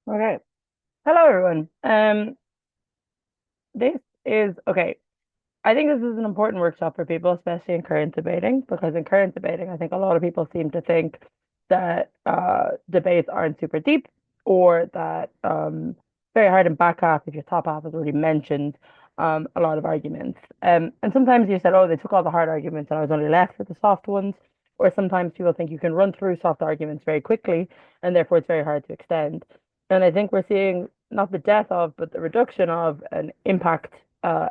Okay. Hello, everyone. This is okay. I think this is an important workshop for people, especially in current debating, because in current debating, I think a lot of people seem to think that debates aren't super deep or that very hard in back half if your top half has already mentioned a lot of arguments. And sometimes you said, oh, they took all the hard arguments and I was only left with the soft ones. Or sometimes people think you can run through soft arguments very quickly and therefore it's very hard to extend. And I think we're seeing not the death of, but the reduction of an impact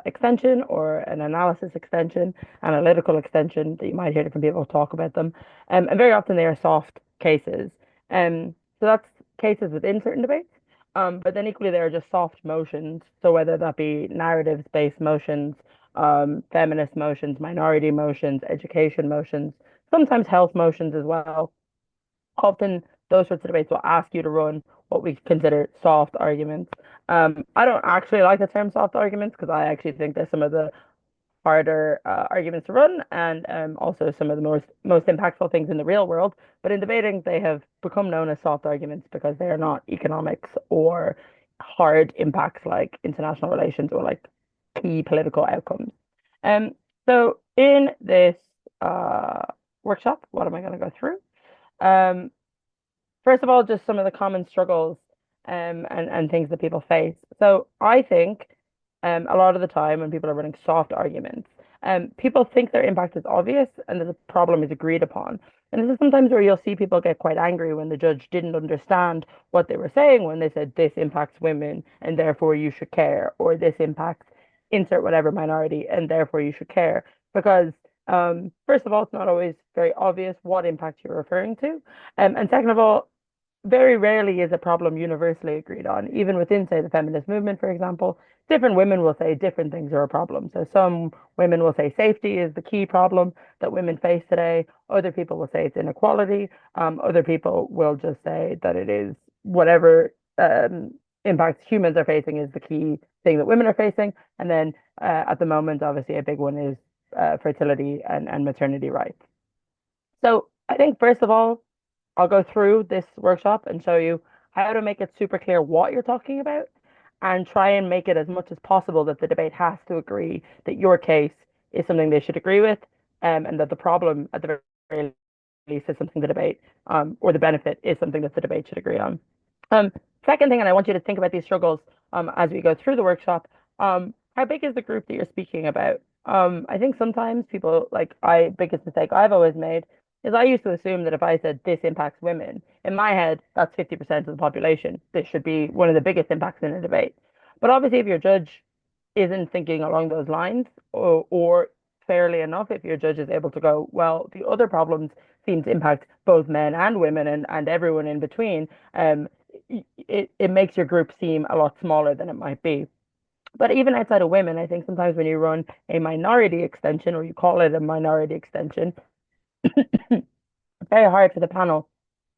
extension or an analysis extension, analytical extension that you might hear different people talk about them. And very often they are soft cases. So that's cases within certain debates. But then equally they are just soft motions. So whether that be narratives-based motions, feminist motions, minority motions, education motions, sometimes health motions as well. Often those sorts of debates will ask you to run what we consider soft arguments. I don't actually like the term soft arguments because I actually think they're some of the harder arguments to run and also some of the most impactful things in the real world. But in debating, they have become known as soft arguments because they are not economics or hard impacts like international relations or like key political outcomes. Um, so in this uh, workshop, what am I going to go through? Um, First of all, just some of the common struggles and things that people face. So I think a lot of the time when people are running soft arguments, people think their impact is obvious and that the problem is agreed upon. And this is sometimes where you'll see people get quite angry when the judge didn't understand what they were saying when they said this impacts women and therefore you should care, or this impacts insert whatever minority and therefore you should care. Because first of all, it's not always very obvious what impact you're referring to. And second of all, very rarely is a problem universally agreed on. Even within, say, the feminist movement, for example, different women will say different things are a problem. So some women will say safety is the key problem that women face today. Other people will say it's inequality. Other people will just say that it is whatever impacts humans are facing is the key thing that women are facing. And then at the moment, obviously, a big one is fertility and maternity rights. So I think first of all, I'll go through this workshop and show you how to make it super clear what you're talking about and try and make it as much as possible that the debate has to agree that your case is something they should agree with, and that the problem at the very least is something the debate or the benefit is something that the debate should agree on. Um, Second thing, and I want you to think about these struggles as we go through the workshop. How big is the group that you're speaking about? I think sometimes people like biggest mistake I've always made is I used to assume that if I said this impacts women, in my head, that's 50% of the population. This should be one of the biggest impacts in a debate. But obviously, if your judge isn't thinking along those lines, or fairly enough, if your judge is able to go, well, the other problems seem to impact both men and women and everyone in between, it makes your group seem a lot smaller than it might be. But even outside of women, I think sometimes when you run a minority extension or you call it a minority extension, it's very hard for the panel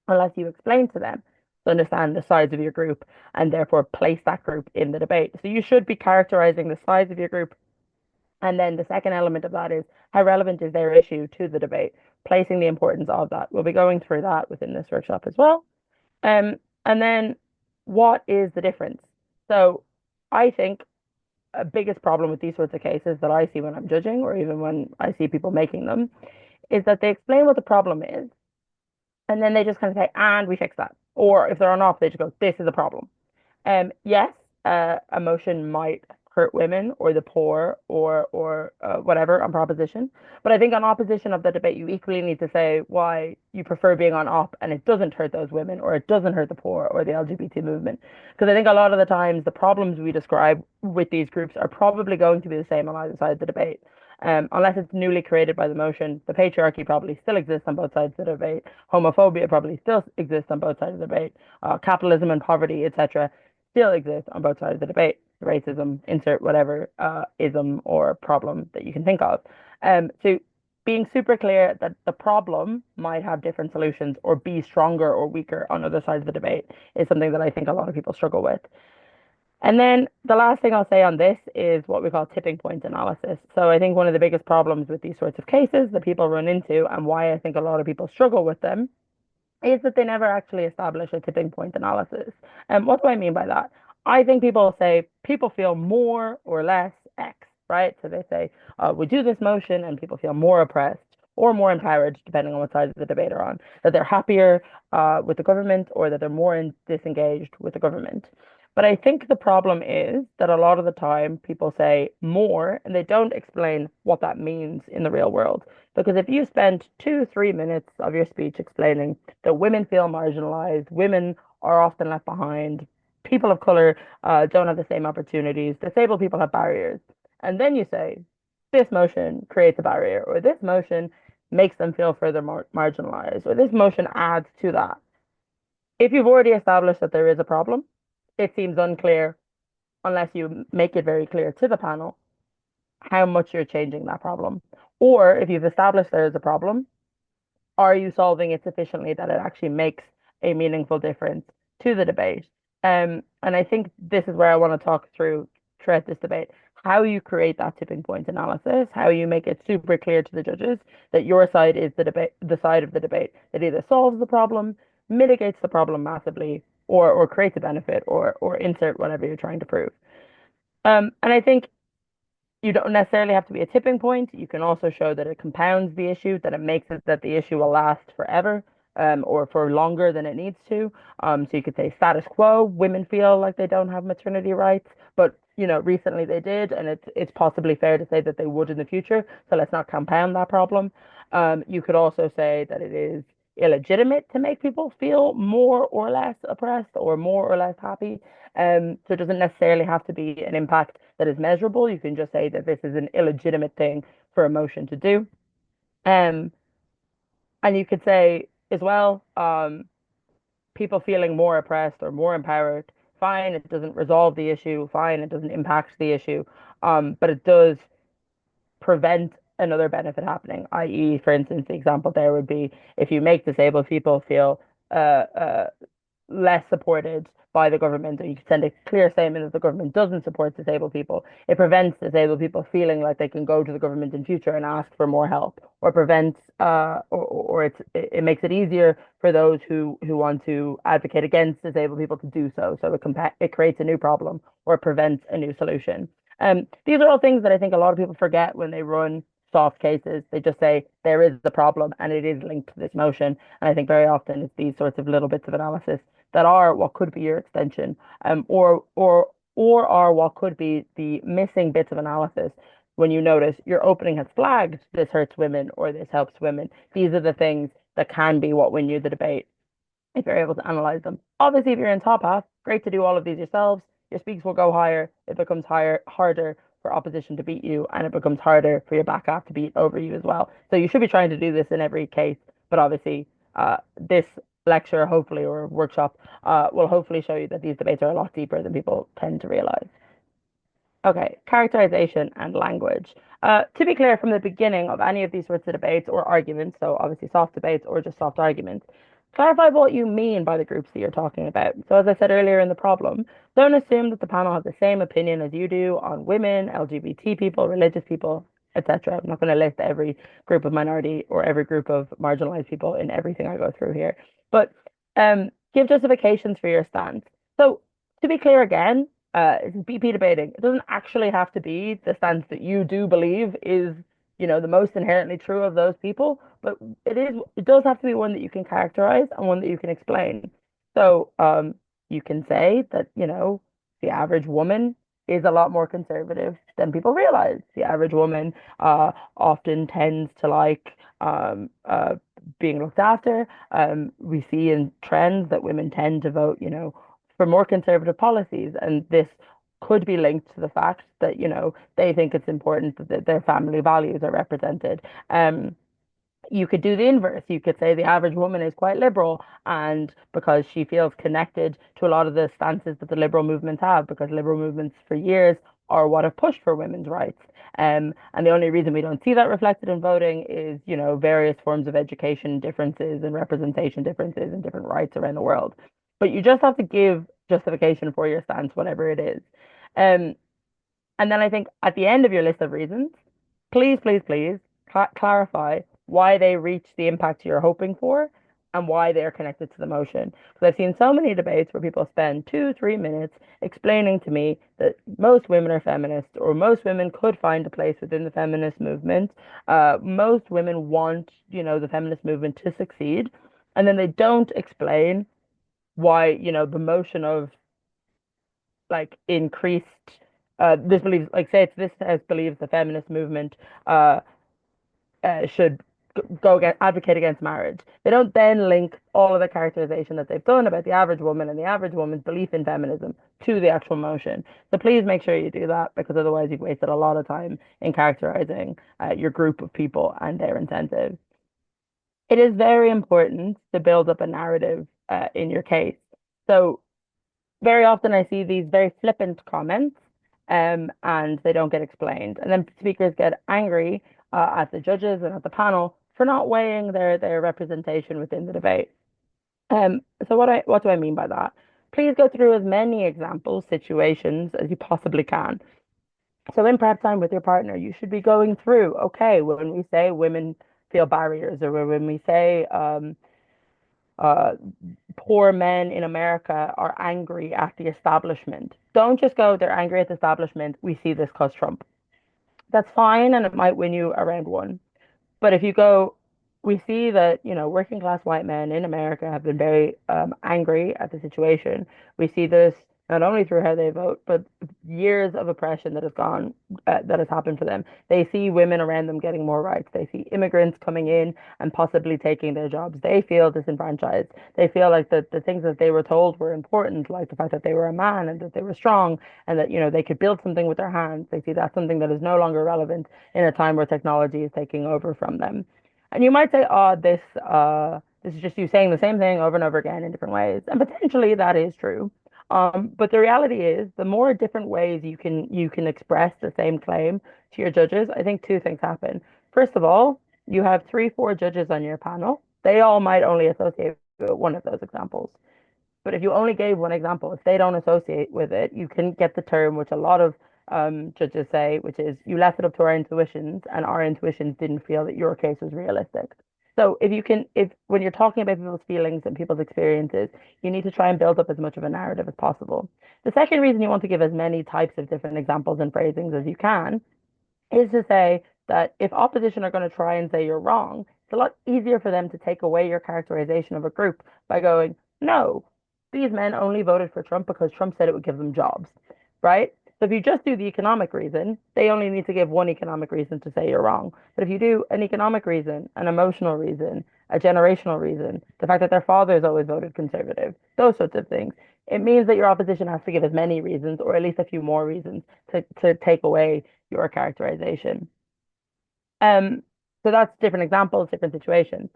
unless you explain to them to understand the size of your group and therefore place that group in the debate. So you should be characterizing the size of your group. And then the second element of that is how relevant is their issue to the debate, placing the importance of that. We'll be going through that within this workshop as well. And then what is the difference? So I think a biggest problem with these sorts of cases that I see when I'm judging, or even when I see people making them, is that they explain what the problem is, and then they just kind of say, and we fix that. Or if they're on off, they just go, this is a problem. Yes, emotion might hurt women or the poor or whatever on proposition. But I think on opposition of the debate, you equally need to say why you prefer being on op and it doesn't hurt those women or it doesn't hurt the poor or the LGBT movement. Because I think a lot of the times the problems we describe with these groups are probably going to be the same on either side of the debate. Unless it's newly created by the motion, the patriarchy probably still exists on both sides of the debate. Homophobia probably still exists on both sides of the debate. Capitalism and poverty, etc., still exists on both sides of the debate. Racism, insert whatever ism or problem that you can think of. So being super clear that the problem might have different solutions or be stronger or weaker on other sides of the debate is something that I think a lot of people struggle with. And then the last thing I'll say on this is what we call tipping point analysis. So I think one of the biggest problems with these sorts of cases that people run into, and why I think a lot of people struggle with them, is that they never actually establish a tipping point analysis. And what do I mean by that? I think people say people feel more or less X, right? So they say, we do this motion and people feel more oppressed or more empowered, depending on what side of the debate are on, that they're happier with the government or that they're more disengaged with the government. But I think the problem is that a lot of the time people say more and they don't explain what that means in the real world. Because if you spend 2, 3 minutes of your speech explaining that women feel marginalized, women are often left behind, people of color don't have the same opportunities, disabled people have barriers, and then you say, this motion creates a barrier, or this motion makes them feel further marginalized, or this motion adds to that. If you've already established that there is a problem, it seems unclear unless you make it very clear to the panel how much you're changing that problem. Or if you've established there is a problem, are you solving it sufficiently that it actually makes a meaningful difference to the debate? And I think this is where I want to talk through throughout this debate how you create that tipping point analysis, how you make it super clear to the judges that your side is the side of the debate that either solves the problem, mitigates the problem massively, or creates a benefit, or insert whatever you're trying to prove. And I think you don't necessarily have to be a tipping point. You can also show that it compounds the issue, that it makes it that the issue will last forever, or for longer than it needs to. So you could say status quo, women feel like they don't have maternity rights, but recently they did, and it's possibly fair to say that they would in the future. So let's not compound that problem. You could also say that it is illegitimate to make people feel more or less oppressed or more or less happy. So it doesn't necessarily have to be an impact that is measurable. You can just say that this is an illegitimate thing for a motion to do. Um, and you could say as well, people feeling more oppressed or more empowered, fine, it doesn't resolve the issue, fine, it doesn't impact the issue, but it does prevent another benefit happening, i.e., for instance, the example there would be if you make disabled people feel uh, uh, less supported by the government, or you can send a clear statement that the government doesn't support disabled people. It prevents disabled people feeling like they can go to the government in future and ask for more help, or prevents, or it makes it easier for those who want to advocate against disabled people to do so. So it creates a new problem or it prevents a new solution. These are all things that I think a lot of people forget when they run soft cases. They just say there is the problem and it is linked to this motion. And I think very often it's these sorts of little bits of analysis that are what could be your extension, or are what could be the missing bits of analysis when you notice your opening has flagged this hurts women or this helps women. These are the things that can be what win you the debate if you're able to analyze them. Obviously, if you're in top half, great to do all of these yourselves. Your speaks will go higher. It becomes harder for opposition to beat you, and it becomes harder for your back half to beat over you as well. So you should be trying to do this in every case, but obviously, this lecture, hopefully, or workshop, will hopefully show you that these debates are a lot deeper than people tend to realize. Okay, characterization and language. To be clear, from the beginning of any of these sorts of debates or arguments, so obviously soft debates or just soft arguments, clarify what you mean by the groups that you're talking about. So as I said earlier in the problem, don't assume that the panel has the same opinion as you do on women, LGBT people, religious people, etc. I'm not going to list every group of minority or every group of marginalized people in everything I go through here, but give justifications for your stance. So to be clear again, it's BP debating. It doesn't actually have to be the stance that you do believe is, the most inherently true of those people, but it does have to be one that you can characterize and one that you can explain. So, you can say that, the average woman is a lot more conservative than people realize. The average woman often tends to like being looked after. We see in trends that women tend to vote, for more conservative policies. And this could be linked to the fact that, they think it's important that their family values are represented. You could do the inverse. You could say the average woman is quite liberal, and because she feels connected to a lot of the stances that the liberal movements have, because liberal movements for years are what have pushed for women's rights. And the only reason we don't see that reflected in voting is, various forms of education differences and representation differences and different rights around the world. but you just have to give justification for your stance, whatever it is. Um, and then I think at the end of your list of reasons, please clarify why they reach the impact you're hoping for and why they're connected to the motion. Because I've seen so many debates where people spend 2, 3 minutes explaining to me that most women are feminists or most women could find a place within the feminist movement. Most women want, the feminist movement to succeed. And then they don't explain why, the motion of like increased this believes like say it's this house believes the feminist movement uh, should go against advocate against marriage. They don't then link all of the characterization that they've done about the average woman and the average woman's belief in feminism to the actual motion. So please make sure you do that because otherwise you've wasted a lot of time in characterizing your group of people and their incentives. It is very important to build up a narrative in your case. So very often I see these very flippant comments, and they don't get explained. And then speakers get angry at the judges and at the panel for not weighing their representation within the debate. So what do I mean by that? Please go through as many examples, situations as you possibly can. So in prep time with your partner, you should be going through, okay, when we say women feel barriers, or when we say uh, poor men in America are angry at the establishment. Don't just go, they're angry at the establishment. We see this cause Trump. That's fine and it might win you a round one. But if you go, we see that, working class white men in America have been very angry at the situation. We see this not only through how they vote, but years of oppression that has happened for them. They see women around them getting more rights. They see immigrants coming in and possibly taking their jobs. They feel disenfranchised. They feel like the things that they were told were important, like the fact that they were a man and that they were strong and that, they could build something with their hands. They see that's something that is no longer relevant in a time where technology is taking over from them. And you might say, oh, this is just you saying the same thing over and over again in different ways. And potentially that is true. But the reality is the more different ways you can express the same claim to your judges, I think two things happen. First of all, you have 3, 4 judges on your panel. They all might only associate with one of those examples. But if you only gave one example, if they don't associate with it, you can get the term which a lot of judges say, which is you left it up to our intuitions, and our intuitions didn't feel that your case was realistic. So if when you're talking about people's feelings and people's experiences, you need to try and build up as much of a narrative as possible. The second reason you want to give as many types of different examples and phrasings as you can is to say that if opposition are going to try and say you're wrong, it's a lot easier for them to take away your characterization of a group by going, no, these men only voted for Trump because Trump said it would give them jobs, right? So if you just do the economic reason, they only need to give one economic reason to say you're wrong. But if you do an economic reason, an emotional reason, a generational reason, the fact that their fathers always voted conservative, those sorts of things, it means that your opposition has to give as many reasons or at least a few more reasons to take away your characterization. Um, so that's different examples, different situations.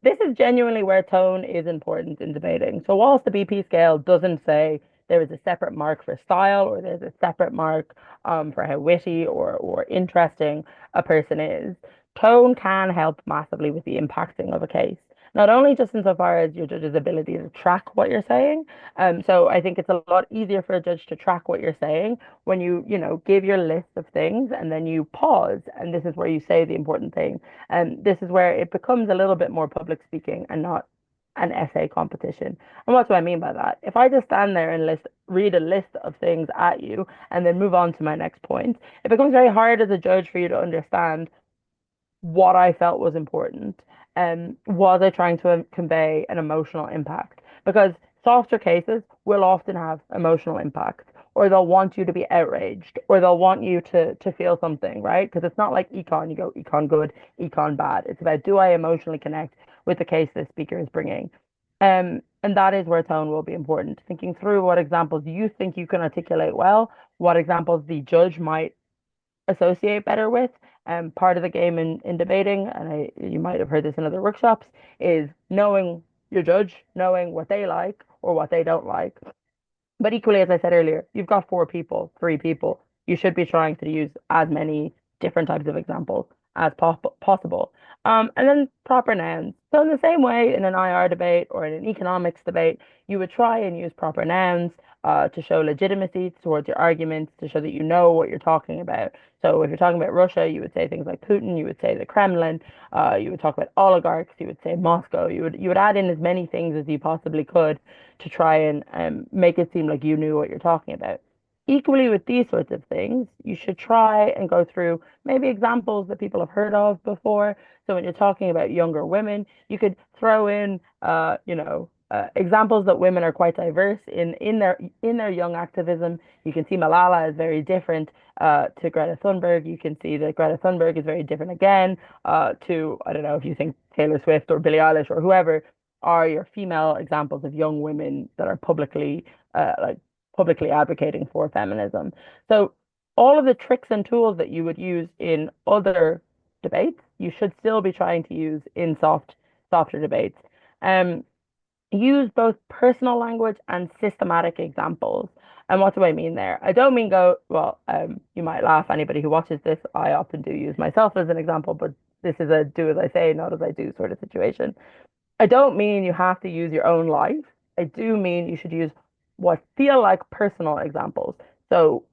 This is genuinely where tone is important in debating. So whilst the BP scale doesn't say there is a separate mark for style or there's a separate mark for how witty or interesting a person is, tone can help massively with the impacting of a case. Not only just insofar as your judge's ability to track what you're saying. So I think it's a lot easier for a judge to track what you're saying when you give your list of things and then you pause, and this is where you say the important thing. And this is where it becomes a little bit more public speaking and not an essay competition. And what do I mean by that? If I just stand there and read a list of things at you and then move on to my next point, it becomes very hard as a judge for you to understand what I felt was important. And was I trying to convey an emotional impact? Because softer cases will often have emotional impact, or they'll want you to be outraged, or they'll want you to feel something, right? Because it's not like econ, you go econ good, econ bad. It's about, do I emotionally connect with the case this speaker is bringing? And that is where tone will be important. Thinking through what examples you think you can articulate well, what examples the judge might associate better with. Part of the game in debating, and you might have heard this in other workshops, is knowing your judge, knowing what they like or what they don't like. But equally, as I said earlier, you've got 4 people, 3 people. You should be trying to use as many different types of examples as possible. And then proper nouns. So in the same way in an IR debate or in an economics debate, you would try and use proper nouns to show legitimacy towards your arguments, to show that you know what you're talking about. So if you're talking about Russia, you would say things like Putin, you would say the Kremlin, you would talk about oligarchs, you would say Moscow, you would add in as many things as you possibly could to try and make it seem like you knew what you're talking about. Equally with these sorts of things, you should try and go through maybe examples that people have heard of before. So when you're talking about younger women, you could throw in, examples that women are quite diverse in their young activism. You can see Malala is very different to Greta Thunberg. You can see that Greta Thunberg is very different again to, I don't know if you think Taylor Swift or Billie Eilish or whoever are your female examples of young women that are like publicly advocating for feminism. So all of the tricks and tools that you would use in other debates, you should still be trying to use in softer debates. Um, Use both personal language and systematic examples. And what do I mean there? I don't mean well, you might laugh, anybody who watches this, I often do use myself as an example, but this is a do as I say, not as I do sort of situation. I don't mean you have to use your own life. I do mean you should use what feel like personal examples. So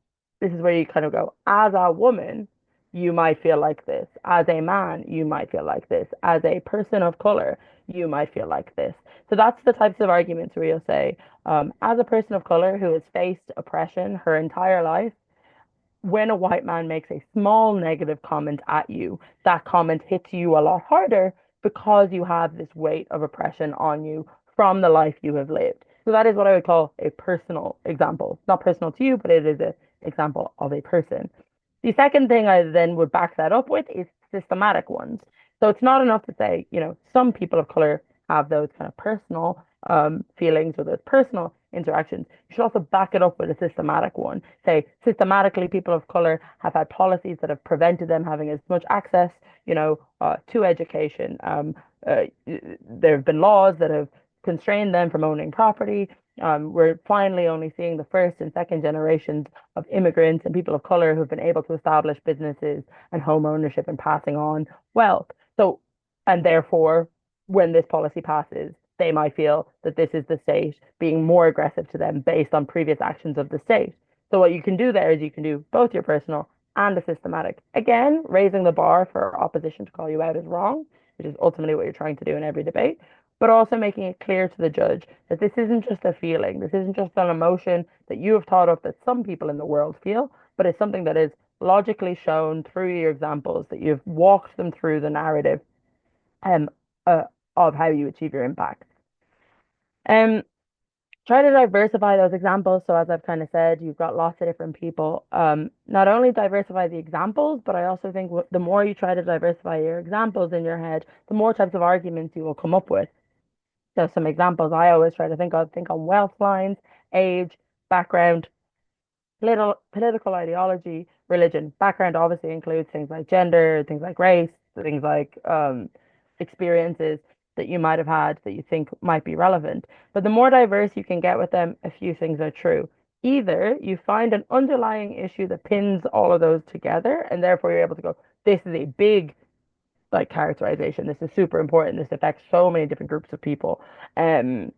this is where you kind of go, as a woman, you might feel like this. As a man, you might feel like this. As a person of color, you might feel like this. So that's the types of arguments where you'll say, as a person of color who has faced oppression her entire life, when a white man makes a small negative comment at you, that comment hits you a lot harder because you have this weight of oppression on you from the life you have lived. So that is what I would call a personal example. Not personal to you, but it is an example of a person. The second thing I then would back that up with is systematic ones. So it's not enough to say, some people of color have those kind of personal feelings or those personal interactions. You should also back it up with a systematic one. Say, systematically, people of color have had policies that have prevented them having as much access, to education. There have been laws that have constrained them from owning property. We're finally only seeing the first and second generations of immigrants and people of color who've been able to establish businesses and home ownership and passing on wealth. So, and therefore, when this policy passes, they might feel that this is the state being more aggressive to them based on previous actions of the state. So what you can do there is you can do both your personal and a systematic. Again, raising the bar for opposition to call you out is wrong, which is ultimately what you're trying to do in every debate, but also making it clear to the judge that this isn't just a feeling, this isn't just an emotion that you have thought of that some people in the world feel, but it's something that is logically shown through your examples, that you've walked them through the narrative um, uh, of how you achieve your impact. Um, Try to diversify those examples. So as I've kind of said, you've got lots of different people. Not only diversify the examples, but I also think the more you try to diversify your examples in your head, the more types of arguments you will come up with. So some examples I always try to think on wealth lines, age, background, political ideology, religion. Background obviously includes things like gender, things like race, things like experiences that you might have had that you think might be relevant. But the more diverse you can get with them, a few things are true. Either you find an underlying issue that pins all of those together, and therefore you're able to go, this is a big like characterization. This is super important. This affects so many different groups of people. Um,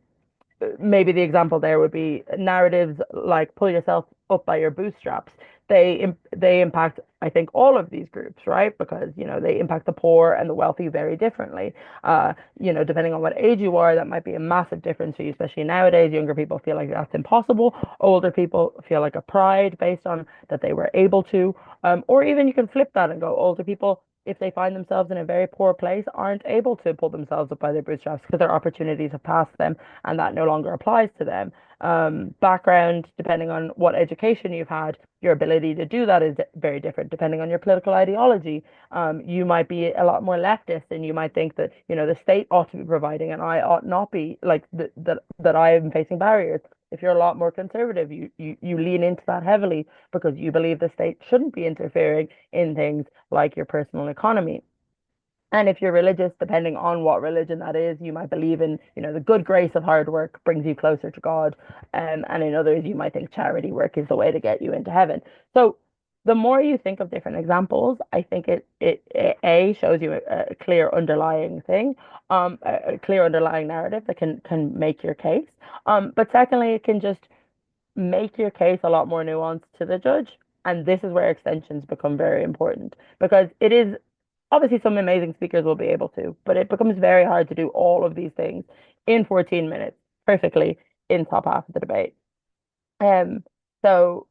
Maybe the example there would be narratives like pull yourself up by your bootstraps. They impact, I think, all of these groups, right? Because they impact the poor and the wealthy very differently. Depending on what age you are, that might be a massive difference for you, especially nowadays. Younger people feel like that's impossible. Older people feel like a pride based on that they were able to. Or even you can flip that and go, older people, if they find themselves in a very poor place, aren't able to pull themselves up by their bootstraps because their opportunities have passed them and that no longer applies to them. Background, depending on what education you've had, your ability to do that is very different depending on your political ideology. You might be a lot more leftist and you might think that, the state ought to be providing and I ought not be like that I am facing barriers. If you're a lot more conservative, you lean into that heavily because you believe the state shouldn't be interfering in things like your personal economy. And if you're religious, depending on what religion that is, you might believe in, the good grace of hard work brings you closer to God. And in others, you might think charity work is the way to get you into heaven. So the more you think of different examples, I think it A shows you a clear underlying thing, a clear underlying narrative that can make your case. But secondly, it can just make your case a lot more nuanced to the judge. And this is where extensions become very important because it is obviously some amazing speakers will be able to, but it becomes very hard to do all of these things in 14 minutes perfectly in top half of the debate. Um, so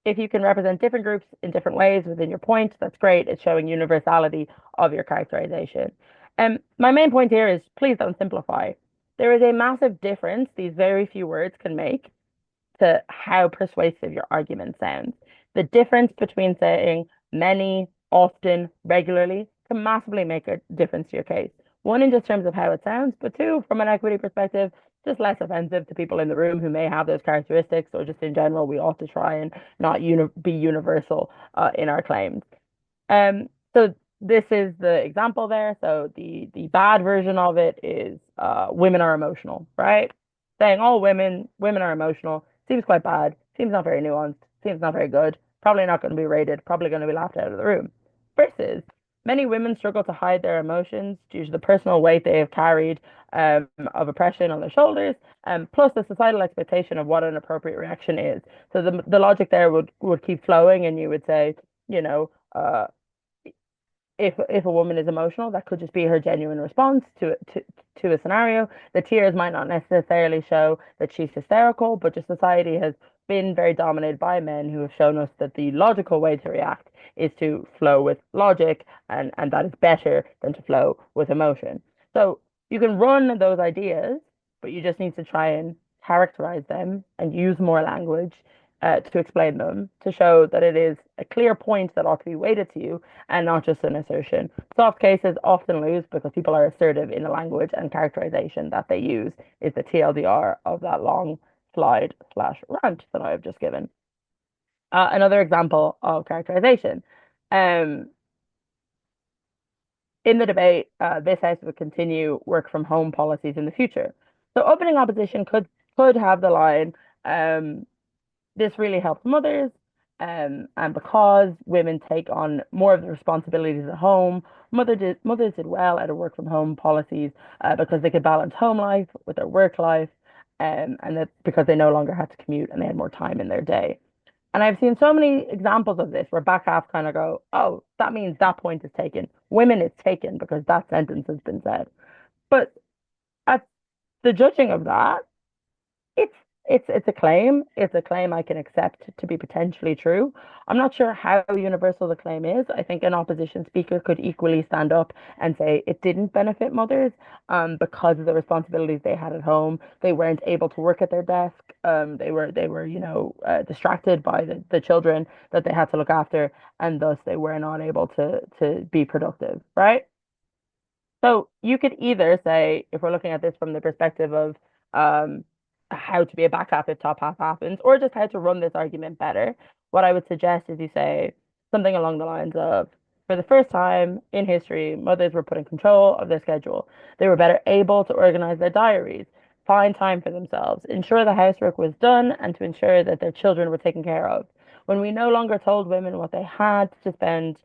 if you can represent different groups in different ways within your point, that's great. It's showing universality of your characterization. My main point here is please don't simplify. There is a massive difference these very few words can make to how persuasive your argument sounds. The difference between saying many, often, regularly can massively make a difference to your case. One, in just terms of how it sounds, but two, from an equity perspective, just less offensive to people in the room who may have those characteristics, or just in general, we ought to try and not be universal in our claims. So this is the example there. So the bad version of it is women are emotional, right? Saying all women are emotional seems quite bad, seems not very nuanced, seems not very good, probably not going to be rated, probably going to be laughed out of the room. Versus many women struggle to hide their emotions due to the personal weight they have carried of oppression on their shoulders, plus the societal expectation of what an appropriate reaction is. So the logic there would keep flowing, and you would say, you know, if a woman is emotional, that could just be her genuine response to a scenario. The tears might not necessarily show that she's hysterical, but just society has been very dominated by men who have shown us that the logical way to react is to flow with logic, and that is better than to flow with emotion. So you can run those ideas, but you just need to try and characterize them and use more language to explain them to show that it is a clear point that ought to be weighted to you and not just an assertion. Soft cases often lose because people are assertive in the language and characterization that they use is the TLDR of that long slide slash rant that I have just given. Another example of characterization. Um, in the debate, this House would continue work from home policies in the future. So opening opposition could have the line, this really helps mothers, and because women take on more of the responsibilities at home, mothers did well out of work from home policies because they could balance home life with their work life, and that because they no longer had to commute and they had more time in their day. And I've seen so many examples of this where back half kind of go, oh, that means that point is taken. Women is taken because that sentence has been said. But at the judging of that, it's it's a claim. It's a claim I can accept to be potentially true. I'm not sure how universal the claim is. I think an opposition speaker could equally stand up and say it didn't benefit mothers because of the responsibilities they had at home. They weren't able to work at their desk. They were distracted by the children that they had to look after, and thus they were not able to be productive, right? So you could either say, if we're looking at this from the perspective of um, how to be a back half if top half happens, or just how to run this argument better, what I would suggest is you say something along the lines of, for the first time in history, mothers were put in control of their schedule. They were better able to organize their diaries, find time for themselves, ensure the housework was done, and to ensure that their children were taken care of. When we no longer told women what they had to spend,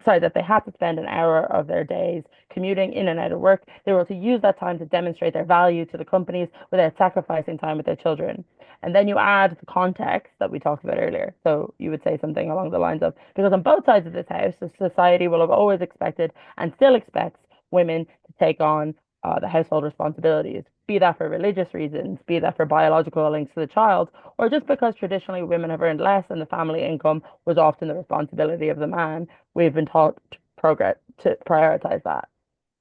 sorry, that they had to spend an hour of their days commuting in and out of work, they were able to use that time to demonstrate their value to the companies without sacrificing time with their children. And then you add the context that we talked about earlier. So you would say something along the lines of, because on both sides of this house, the society will have always expected and still expects women to take on the household responsibilities, be that for religious reasons, be that for biological links to the child, or just because traditionally women have earned less and the family income was often the responsibility of the man. We've been taught to progress to prioritize that.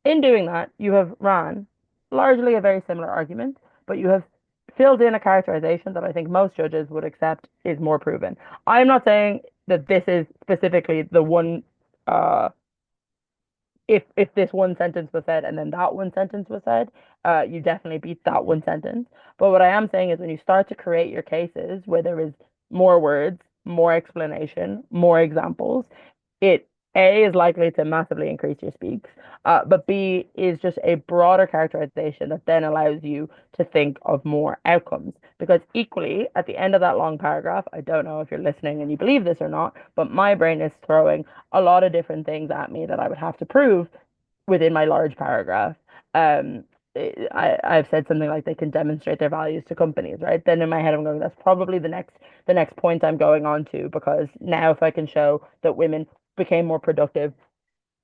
In doing that, you have ran largely a very similar argument, but you have filled in a characterization that I think most judges would accept is more proven. I'm not saying that this is specifically the one uh, if this one sentence was said and then that one sentence was said, you definitely beat that one sentence. But what I am saying is when you start to create your cases where there is more words, more explanation, more examples, it A is likely to massively increase your speaks, but B is just a broader characterization that then allows you to think of more outcomes. Because equally, at the end of that long paragraph, I don't know if you're listening and you believe this or not, but my brain is throwing a lot of different things at me that I would have to prove within my large paragraph. Um, I've said something like they can demonstrate their values to companies, right? Then in my head, I'm going, that's probably the next point I'm going on to because now if I can show that women became more productive,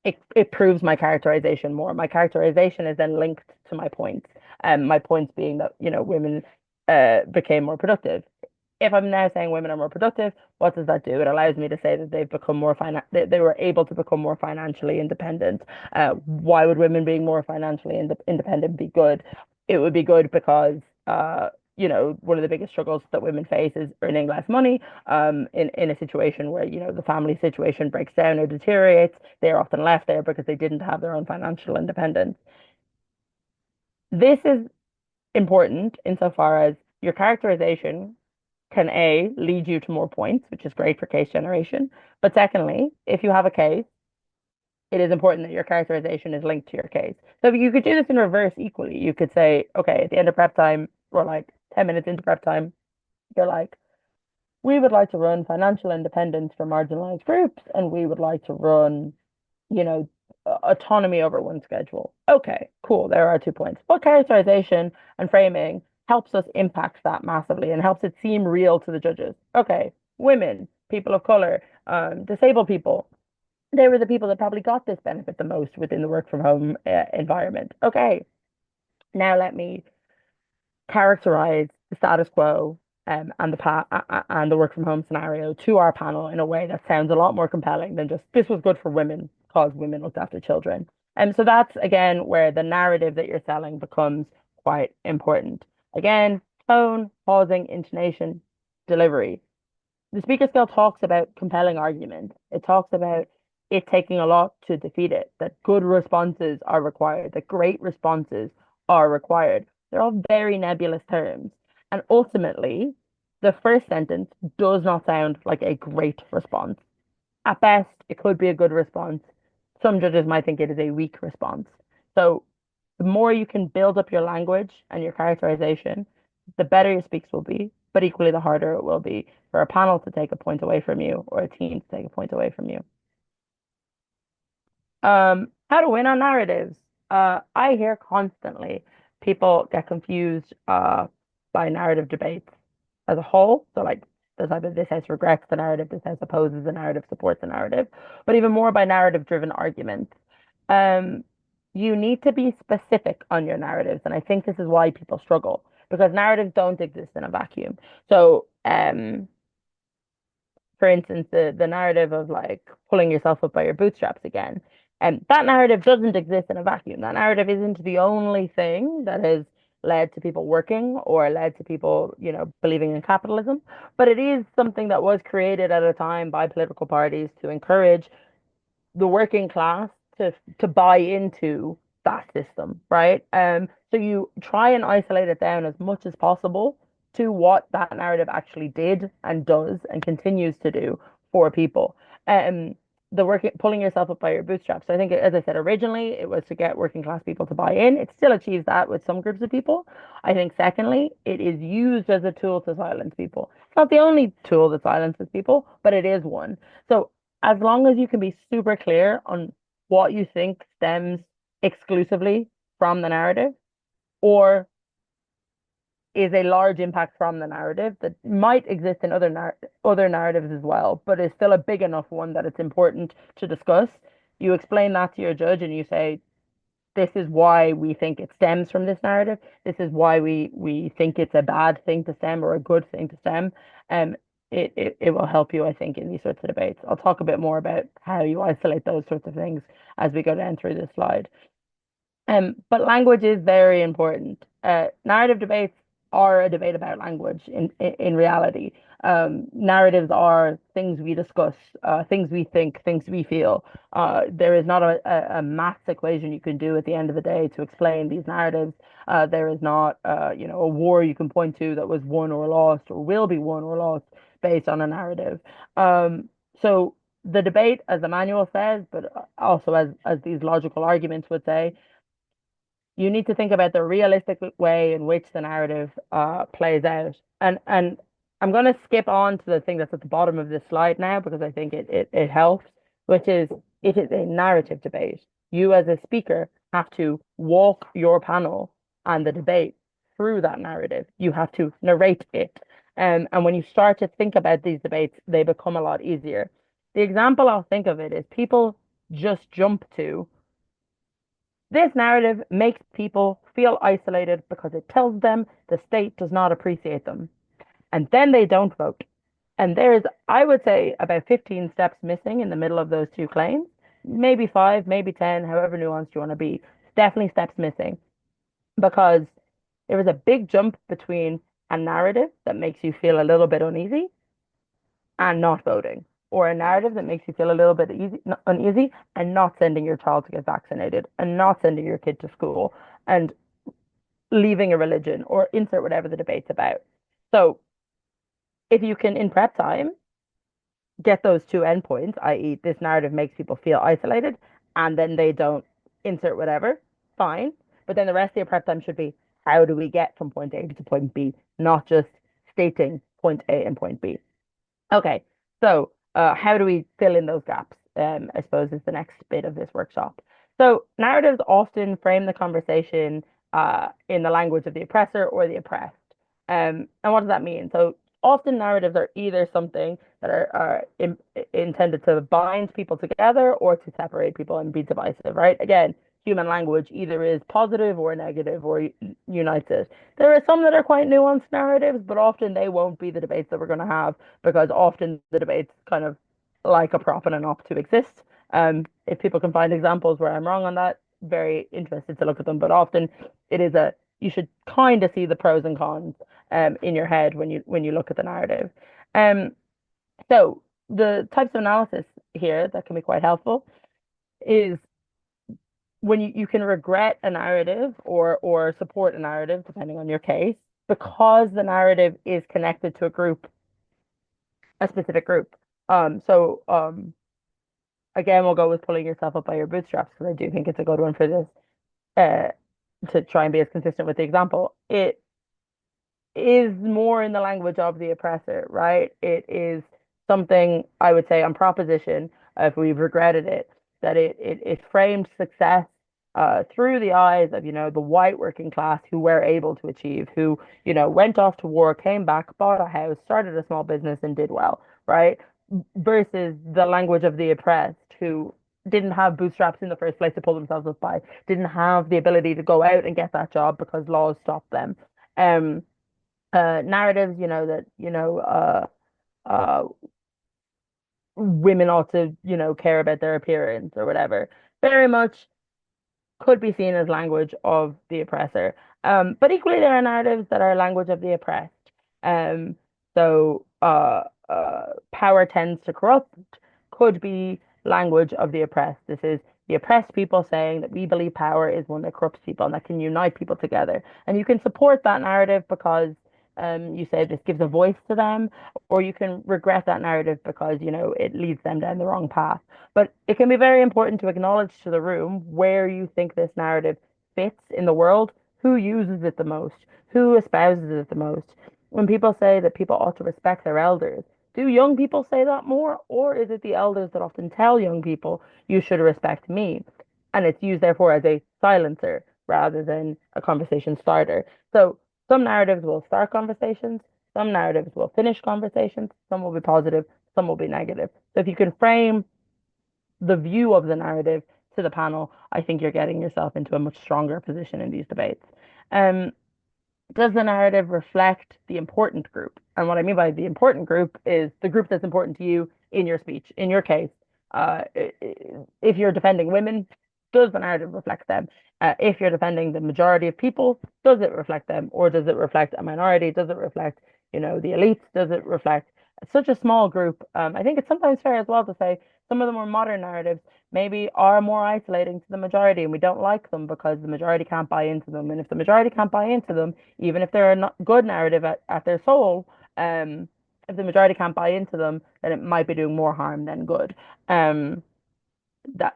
it proves my characterization more. My characterization is then linked to my points. My points being that, women became more productive. If I'm now saying women are more productive, what does that do? It allows me to say that they've become they were able to become more financially independent. Why would women being more financially independent be good? It would be good because one of the biggest struggles that women face is earning less money. In a situation where, the family situation breaks down or deteriorates, they're often left there because they didn't have their own financial independence. This is important insofar as your characterization can A, lead you to more points, which is great for case generation. But secondly, if you have a case, it is important that your characterization is linked to your case. So you could do this in reverse equally. You could say, okay, at the end of prep time, or like 10 minutes into prep time, you're like, we would like to run financial independence for marginalized groups, and we would like to run, you know, autonomy over one schedule. Okay, cool. There are 2 points. But characterization and framing helps us impact that massively and helps it seem real to the judges. Okay, women, people of color, disabled people. They were the people that probably got this benefit the most within the work from home environment. Okay, now let me characterize the status quo and the work from home scenario to our panel in a way that sounds a lot more compelling than just this was good for women because women looked after children. And so that's again where the narrative that you're selling becomes quite important. Again, tone, pausing, intonation, delivery. The speaker skill talks about compelling argument. It talks about it taking a lot to defeat it, that good responses are required, that great responses are required. They're all very nebulous terms. And ultimately, the first sentence does not sound like a great response. At best, it could be a good response. Some judges might think it is a weak response. So the more you can build up your language and your characterization, the better your speaks will be, but equally the harder it will be for a panel to take a point away from you or a team to take a point away from you. How to win on narratives. I hear constantly people get confused by narrative debates as a whole. So like the type of this house regrets the narrative, this house opposes the narrative, supports the narrative, but even more by narrative driven arguments. Um, you need to be specific on your narratives, and I think this is why people struggle because narratives don't exist in a vacuum. So for instance, the narrative of like pulling yourself up by your bootstraps again. And that narrative doesn't exist in a vacuum. That narrative isn't the only thing that has led to people working or led to people, believing in capitalism, but it is something that was created at a time by political parties to encourage the working class to buy into that system, right? So you try and isolate it down as much as possible to what that narrative actually did and does and continues to do for people. Um, the working pulling yourself up by your bootstraps. So I think, as I said, originally it was to get working class people to buy in. It still achieves that with some groups of people. I think, secondly, it is used as a tool to silence people. It's not the only tool that silences people, but it is one. So as long as you can be super clear on what you think stems exclusively from the narrative or is a large impact from the narrative that might exist in other narratives as well, but is still a big enough one that it's important to discuss. You explain that to your judge and you say, this is why we think it stems from this narrative. This is why we think it's a bad thing to stem or a good thing to stem. Um, it will help you, I think, in these sorts of debates. I'll talk a bit more about how you isolate those sorts of things as we go down through this slide. But language is very important. Narrative debates are a debate about language in reality. Narratives are things we discuss, things we think, things we feel. There is not a maths equation you can do at the end of the day to explain these narratives. There is not, a war you can point to that was won or lost or will be won or lost based on a narrative. So the debate, as the manual says, but also as these logical arguments would say, you need to think about the realistic way in which the narrative plays out. And I'm going to skip on to the thing that's at the bottom of this slide now because I think it helps, which is it is a narrative debate. You as a speaker have to walk your panel and the debate through that narrative. You have to narrate it. And when you start to think about these debates, they become a lot easier. The example I'll think of it is people just jump to this narrative makes people feel isolated because it tells them the state does not appreciate them. And then they don't vote. And there is, I would say, about 15 steps missing in the middle of those two claims. Maybe five, maybe 10, however nuanced you want to be. Definitely steps missing because there is a big jump between a narrative that makes you feel a little bit uneasy and not voting, or a narrative that makes you feel a little bit uneasy and not sending your child to get vaccinated and not sending your kid to school and leaving a religion or insert whatever the debate's about. So if you can, in prep time, get those two endpoints, i.e., this narrative makes people feel isolated and then they don't insert whatever, fine. But then the rest of your prep time should be how do we get from point A to point B, not just stating point A and point B. Okay, so how do we fill in those gaps? I suppose is the next bit of this workshop. So narratives often frame the conversation in the language of the oppressor or the oppressed. And what does that mean? So often narratives are either something that are intended to bind people together or to separate people and be divisive, right? Again, human language either is positive or negative or unites it. There are some that are quite nuanced narratives, but often they won't be the debates that we're going to have because often the debates kind of like a prop and an op to exist. If people can find examples where I'm wrong on that, very interested to look at them. But often it is you should kind of see the pros and cons in your head when you look at the narrative. Um, so the types of analysis here that can be quite helpful is when you can regret a narrative or support a narrative, depending on your case, because the narrative is connected to a group, a specific group. Again, we'll go with pulling yourself up by your bootstraps because I do think it's a good one for this, uh, to try and be as consistent with the example. It is more in the language of the oppressor, right? It is something I would say on proposition, if we've regretted it, that it framed success through the eyes of, the white working class who were able to achieve, who, went off to war, came back, bought a house, started a small business and did well, right? Versus the language of the oppressed who didn't have bootstraps in the first place to pull themselves up by, didn't have the ability to go out and get that job because laws stopped them. Um, Narratives, that women ought to, care about their appearance or whatever. Very much could be seen as language of the oppressor. But equally, there are narratives that are language of the oppressed. Um, Power tends to corrupt could be language of the oppressed. This is the oppressed people saying that we believe power is one that corrupts people and that can unite people together. And you can support that narrative because you say this gives a voice to them, or you can regret that narrative because, it leads them down the wrong path. But it can be very important to acknowledge to the room where you think this narrative fits in the world, who uses it the most, who espouses it the most. When people say that people ought to respect their elders, do young people say that more, or is it the elders that often tell young people, you should respect me? And it's used, therefore, as a silencer rather than a conversation starter. So some narratives will start conversations, some narratives will finish conversations, some will be positive, some will be negative. So if you can frame the view of the narrative to the panel, I think you're getting yourself into a much stronger position in these debates. Um, does the narrative reflect the important group? And what I mean by the important group is the group that's important to you in your speech. In your case, if you're defending women, does the narrative reflect them? If you're defending the majority of people, does it reflect them? Or does it reflect a minority? Does it reflect, the elites? Does it reflect such a small group? I think it's sometimes fair as well to say some of the more modern narratives maybe are more isolating to the majority and we don't like them because the majority can't buy into them. And if the majority can't buy into them, even if they're a not good narrative at their soul, if the majority can't buy into them, then it might be doing more harm than good. Um,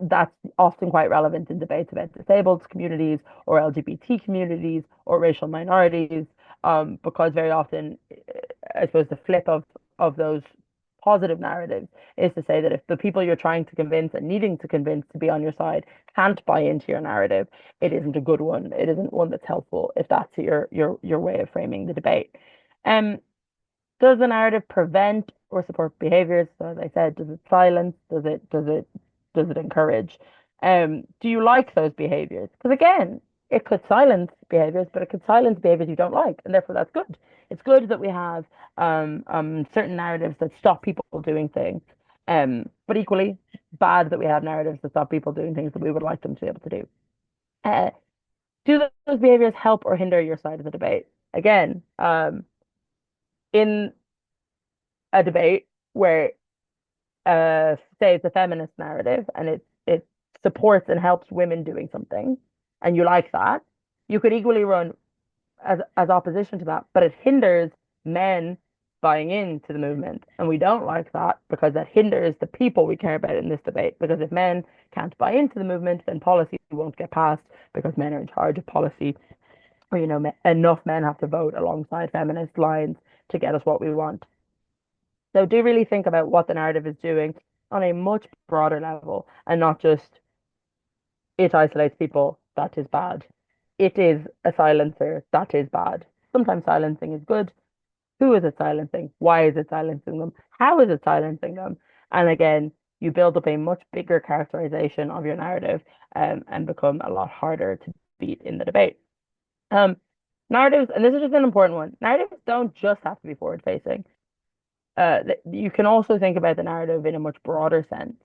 that's often quite relevant in debates about disabled communities or LGBT communities or racial minorities, because very often, I suppose the flip of those positive narratives is to say that if the people you're trying to convince and needing to convince to be on your side can't buy into your narrative, it isn't a good one. It isn't one that's helpful if that's your way of framing the debate. Um, does the narrative prevent or support behaviors? So as I said, does it silence? Does it encourage? Do you like those behaviors? Because again, it could silence behaviors, but it could silence behaviors you don't like, and therefore that's good. It's good that we have certain narratives that stop people doing things, but equally bad that we have narratives that stop people doing things that we would like them to be able to do. Uh, do those behaviors help or hinder your side of the debate? Again, in a debate where say it's a feminist narrative and it supports and helps women doing something and you like that, you could equally run as opposition to that, but it hinders men buying into the movement. And we don't like that because that hinders the people we care about in this debate. Because if men can't buy into the movement, then policy won't get passed because men are in charge of policy. Or, enough men have to vote alongside feminist lines to get us what we want. So do really think about what the narrative is doing on a much broader level and not just it isolates people, that is bad. It is a silencer, that is bad. Sometimes silencing is good. Who is it silencing? Why is it silencing them? How is it silencing them? And again, you build up a much bigger characterization of your narrative, and become a lot harder to beat in the debate. Um, narratives, and this is just an important one, narratives don't just have to be forward facing. You can also think about the narrative in a much broader sense.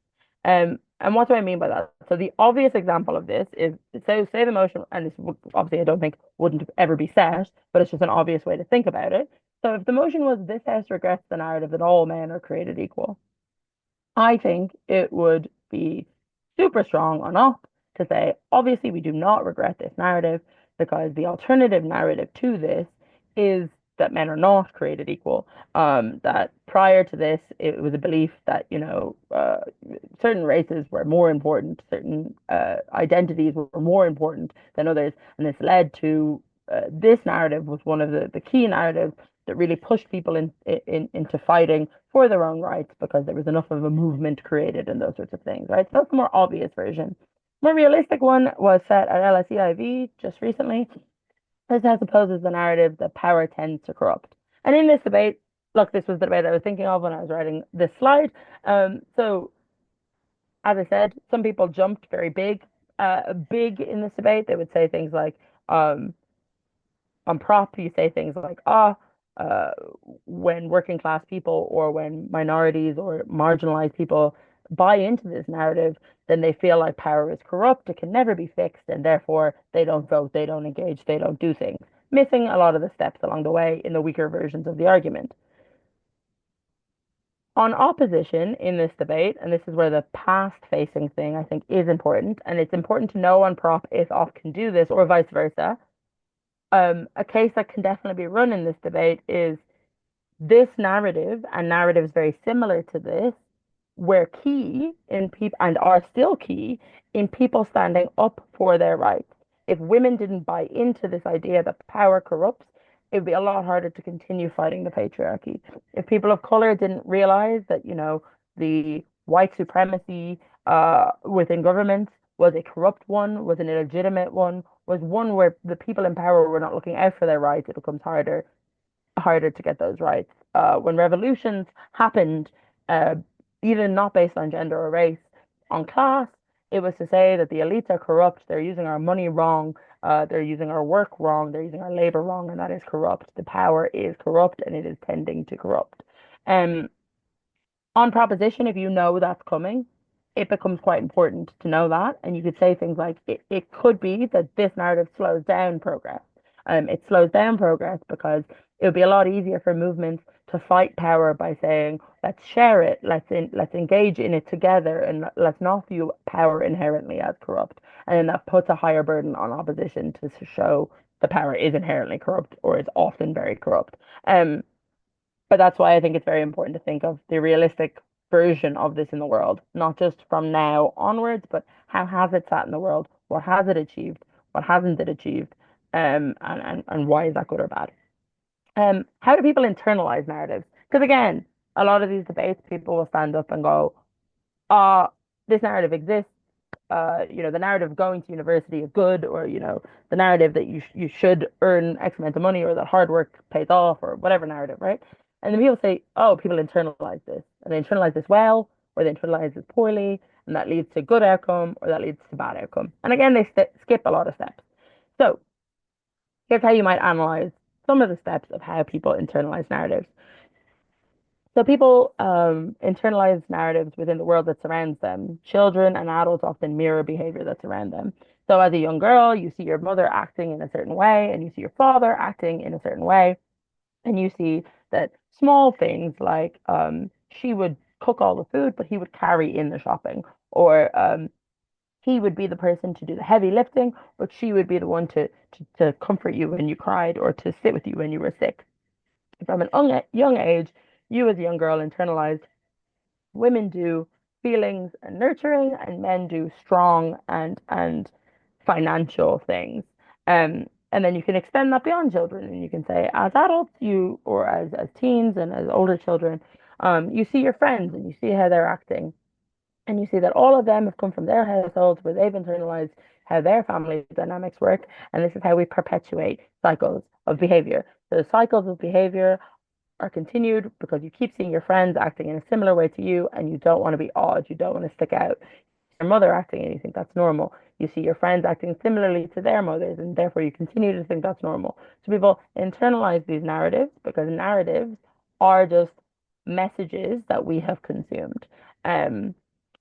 And what do I mean by that? So the obvious example of this is, so say the motion, and this obviously I don't think wouldn't ever be set, but it's just an obvious way to think about it. So if the motion was this house regrets the narrative that all men are created equal, I think it would be super strong on us to say, obviously, we do not regret this narrative because the alternative narrative to this is that men are not created equal. That prior to this, it was a belief that, certain races were more important, certain identities were more important than others. And this led to this narrative was one of the key narratives that really pushed people into fighting for their own rights because there was enough of a movement created and those sorts of things, right? So that's the more obvious version. More realistic one was set at LSE IV just recently. This has opposes the narrative that power tends to corrupt. And in this debate, look, this was the debate I was thinking of when I was writing this slide. So as I said, some people jumped very big in this debate. They would say things like, um, on prop, you say things like, uh, when working class people or when minorities or marginalized people buy into this narrative, then they feel like power is corrupt, it can never be fixed, and therefore they don't vote, they don't engage, they don't do things, missing a lot of the steps along the way in the weaker versions of the argument. On opposition in this debate, and this is where the past facing thing I think is important, and it's important to know on prop if off can do this or vice versa. A case that can definitely be run in this debate is this narrative and narratives very similar to this were key in people and are still key in people standing up for their rights. If women didn't buy into this idea that power corrupts, it would be a lot harder to continue fighting the patriarchy. If people of color didn't realize that, the white supremacy within government was a corrupt one, was an illegitimate one, was one where the people in power were not looking out for their rights, it becomes harder to get those rights. When revolutions happened, uh, even not based on gender or race, on class, it was to say that the elites are corrupt, they're using our money wrong, they're using our work wrong, they're using our labor wrong, and that is corrupt. The power is corrupt and it is tending to corrupt. Um, on proposition, if you know that's coming, it becomes quite important to know that. And you could say things like, it could be that this narrative slows down progress. It slows down progress because it would be a lot easier for movements to fight power by saying, let's share it, let's engage in it together, and let's not view power inherently as corrupt. And then that puts a higher burden on opposition to show the power is inherently corrupt or is often very corrupt. Um, But that's why I think it's very important to think of the realistic version of this in the world, not just from now onwards, but how has it sat in the world? What has it achieved? What hasn't it achieved? And why is that good or bad? How do people internalize narratives? Because again, a lot of these debates, people will stand up and go, uh, this narrative exists. The narrative of going to university is good, or the narrative that you should earn X amount of money, or that hard work pays off, or whatever narrative, right? And then people say, oh, people internalize this, and they internalize this well, or they internalize this poorly, and that leads to good outcome, or that leads to bad outcome. And again, they skip a lot of steps. So here's how you might analyze some of the steps of how people internalize narratives. So people internalize narratives within the world that surrounds them. Children and adults often mirror behavior that's around them. So as a young girl, you see your mother acting in a certain way, and you see your father acting in a certain way, and you see that small things like she would cook all the food, but he would carry in the shopping, or he would be the person to do the heavy lifting, but she would be the one to comfort you when you cried, or to sit with you when you were sick. From an young age, you as a young girl internalized women do feelings and nurturing, and men do strong and financial things. And then you can extend that beyond children, and you can say, as adults, or as teens and as older children, you see your friends and you see how they're acting, and you see that all of them have come from their households where they've internalized how their family dynamics work, and this is how we perpetuate cycles of behavior. So the cycles of behavior are continued because you keep seeing your friends acting in a similar way to you, and you don't want to be odd, you don't want to stick out. Your mother acting and you think that's normal. You see your friends acting similarly to their mothers, and therefore you continue to think that's normal. So people internalize these narratives because narratives are just messages that we have consumed. Um,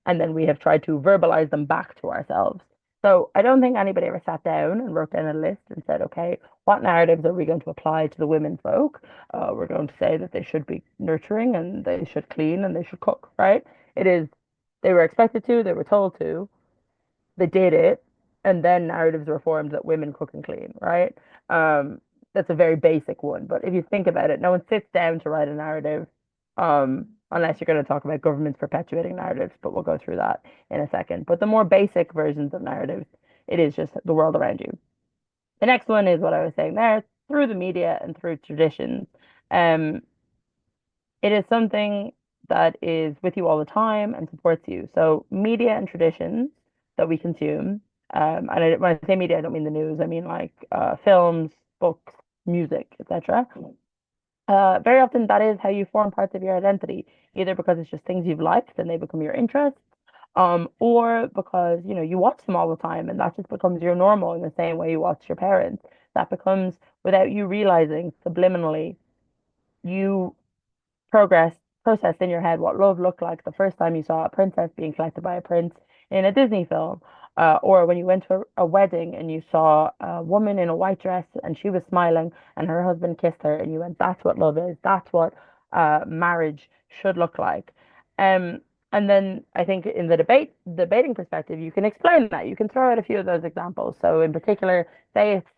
and then we have tried to verbalize them back to ourselves. So I don't think anybody ever sat down and wrote down a list and said, okay, what narratives are we going to apply to the women folk? We're going to say that they should be nurturing, and they should clean, and they should cook, right? It is, they were expected to, they were told to, they did it, and then narratives were formed that women cook and clean, right? Um, that's a very basic one. But if you think about it, no one sits down to write a narrative, unless you're going to talk about governments perpetuating narratives, but we'll go through that in a second. But the more basic versions of narratives, it is just the world around you. The next one is what I was saying there, through the media and through traditions. Um, it is something that is with you all the time and supports you. So media and traditions that we consume, when I say media, I don't mean the news. I mean like films, books, music, etc. Very often that is how you form parts of your identity, either because it's just things you've liked and they become your interests, or because you watch them all the time and that just becomes your normal in the same way you watch your parents. That becomes, without you realizing, subliminally, you progress processed in your head what love looked like the first time you saw a princess being collected by a prince in a Disney film, or when you went to a wedding and you saw a woman in a white dress and she was smiling and her husband kissed her, and you went, "That's what love is. That's what marriage should look like." Um, and then I think in the debating perspective, you can explain that. You can throw out a few of those examples. So in particular, say it's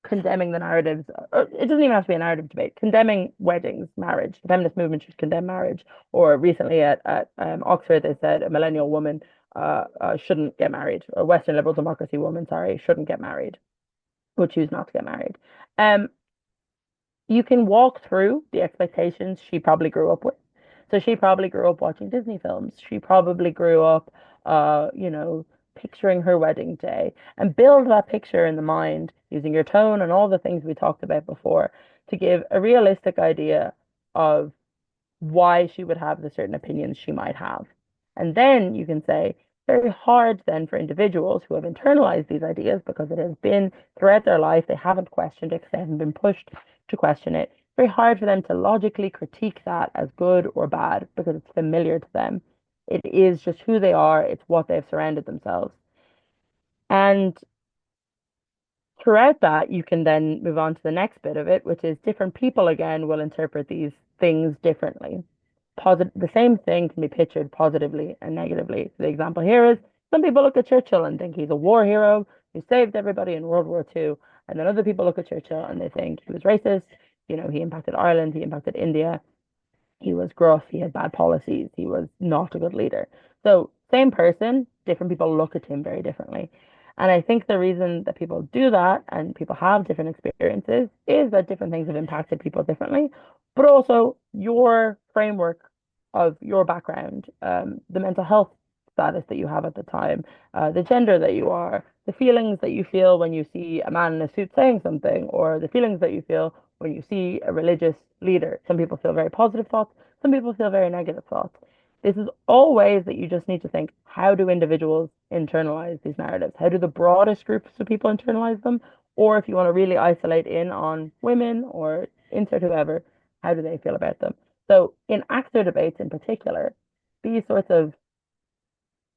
condemning the narratives. It doesn't even have to be a narrative debate. Condemning weddings, marriage. The feminist movement should condemn marriage. Or recently at Oxford, they said a millennial woman shouldn't get married. A Western liberal democracy woman, sorry, shouldn't get married. Would choose not to get married. Um, you can walk through the expectations she probably grew up with. So she probably grew up watching Disney films. She probably grew up, picturing her wedding day, and build that picture in the mind using your tone and all the things we talked about before to give a realistic idea of why she would have the certain opinions she might have. And then you can say, very hard then for individuals who have internalized these ideas because it has been throughout their life, they haven't questioned it because they haven't been pushed to question it. Very hard for them to logically critique that as good or bad because it's familiar to them. It is just who they are, it's what they've surrounded themselves. And throughout that, you can then move on to the next bit of it, which is different people again will interpret these things differently. The same thing can be pictured positively and negatively. The example here is some people look at Churchill and think he's a war hero who saved everybody in World War II. And then other people look at Churchill and they think he was racist, He impacted Ireland, he impacted India. He was gruff, he had bad policies, he was not a good leader. So, same person, different people look at him very differently. And I think the reason that people do that and people have different experiences is that different things have impacted people differently, but also your framework of your background, the mental health status that you have at the time, the gender that you are, the feelings that you feel when you see a man in a suit saying something, or the feelings that you feel when you see a religious leader. Some people feel very positive thoughts, some people feel very negative thoughts. This is all ways that you just need to think, how do individuals internalize these narratives? How do the broadest groups of people internalize them? Or if you want to really isolate in on women or insert whoever, how do they feel about them? So in actor debates in particular, these sorts of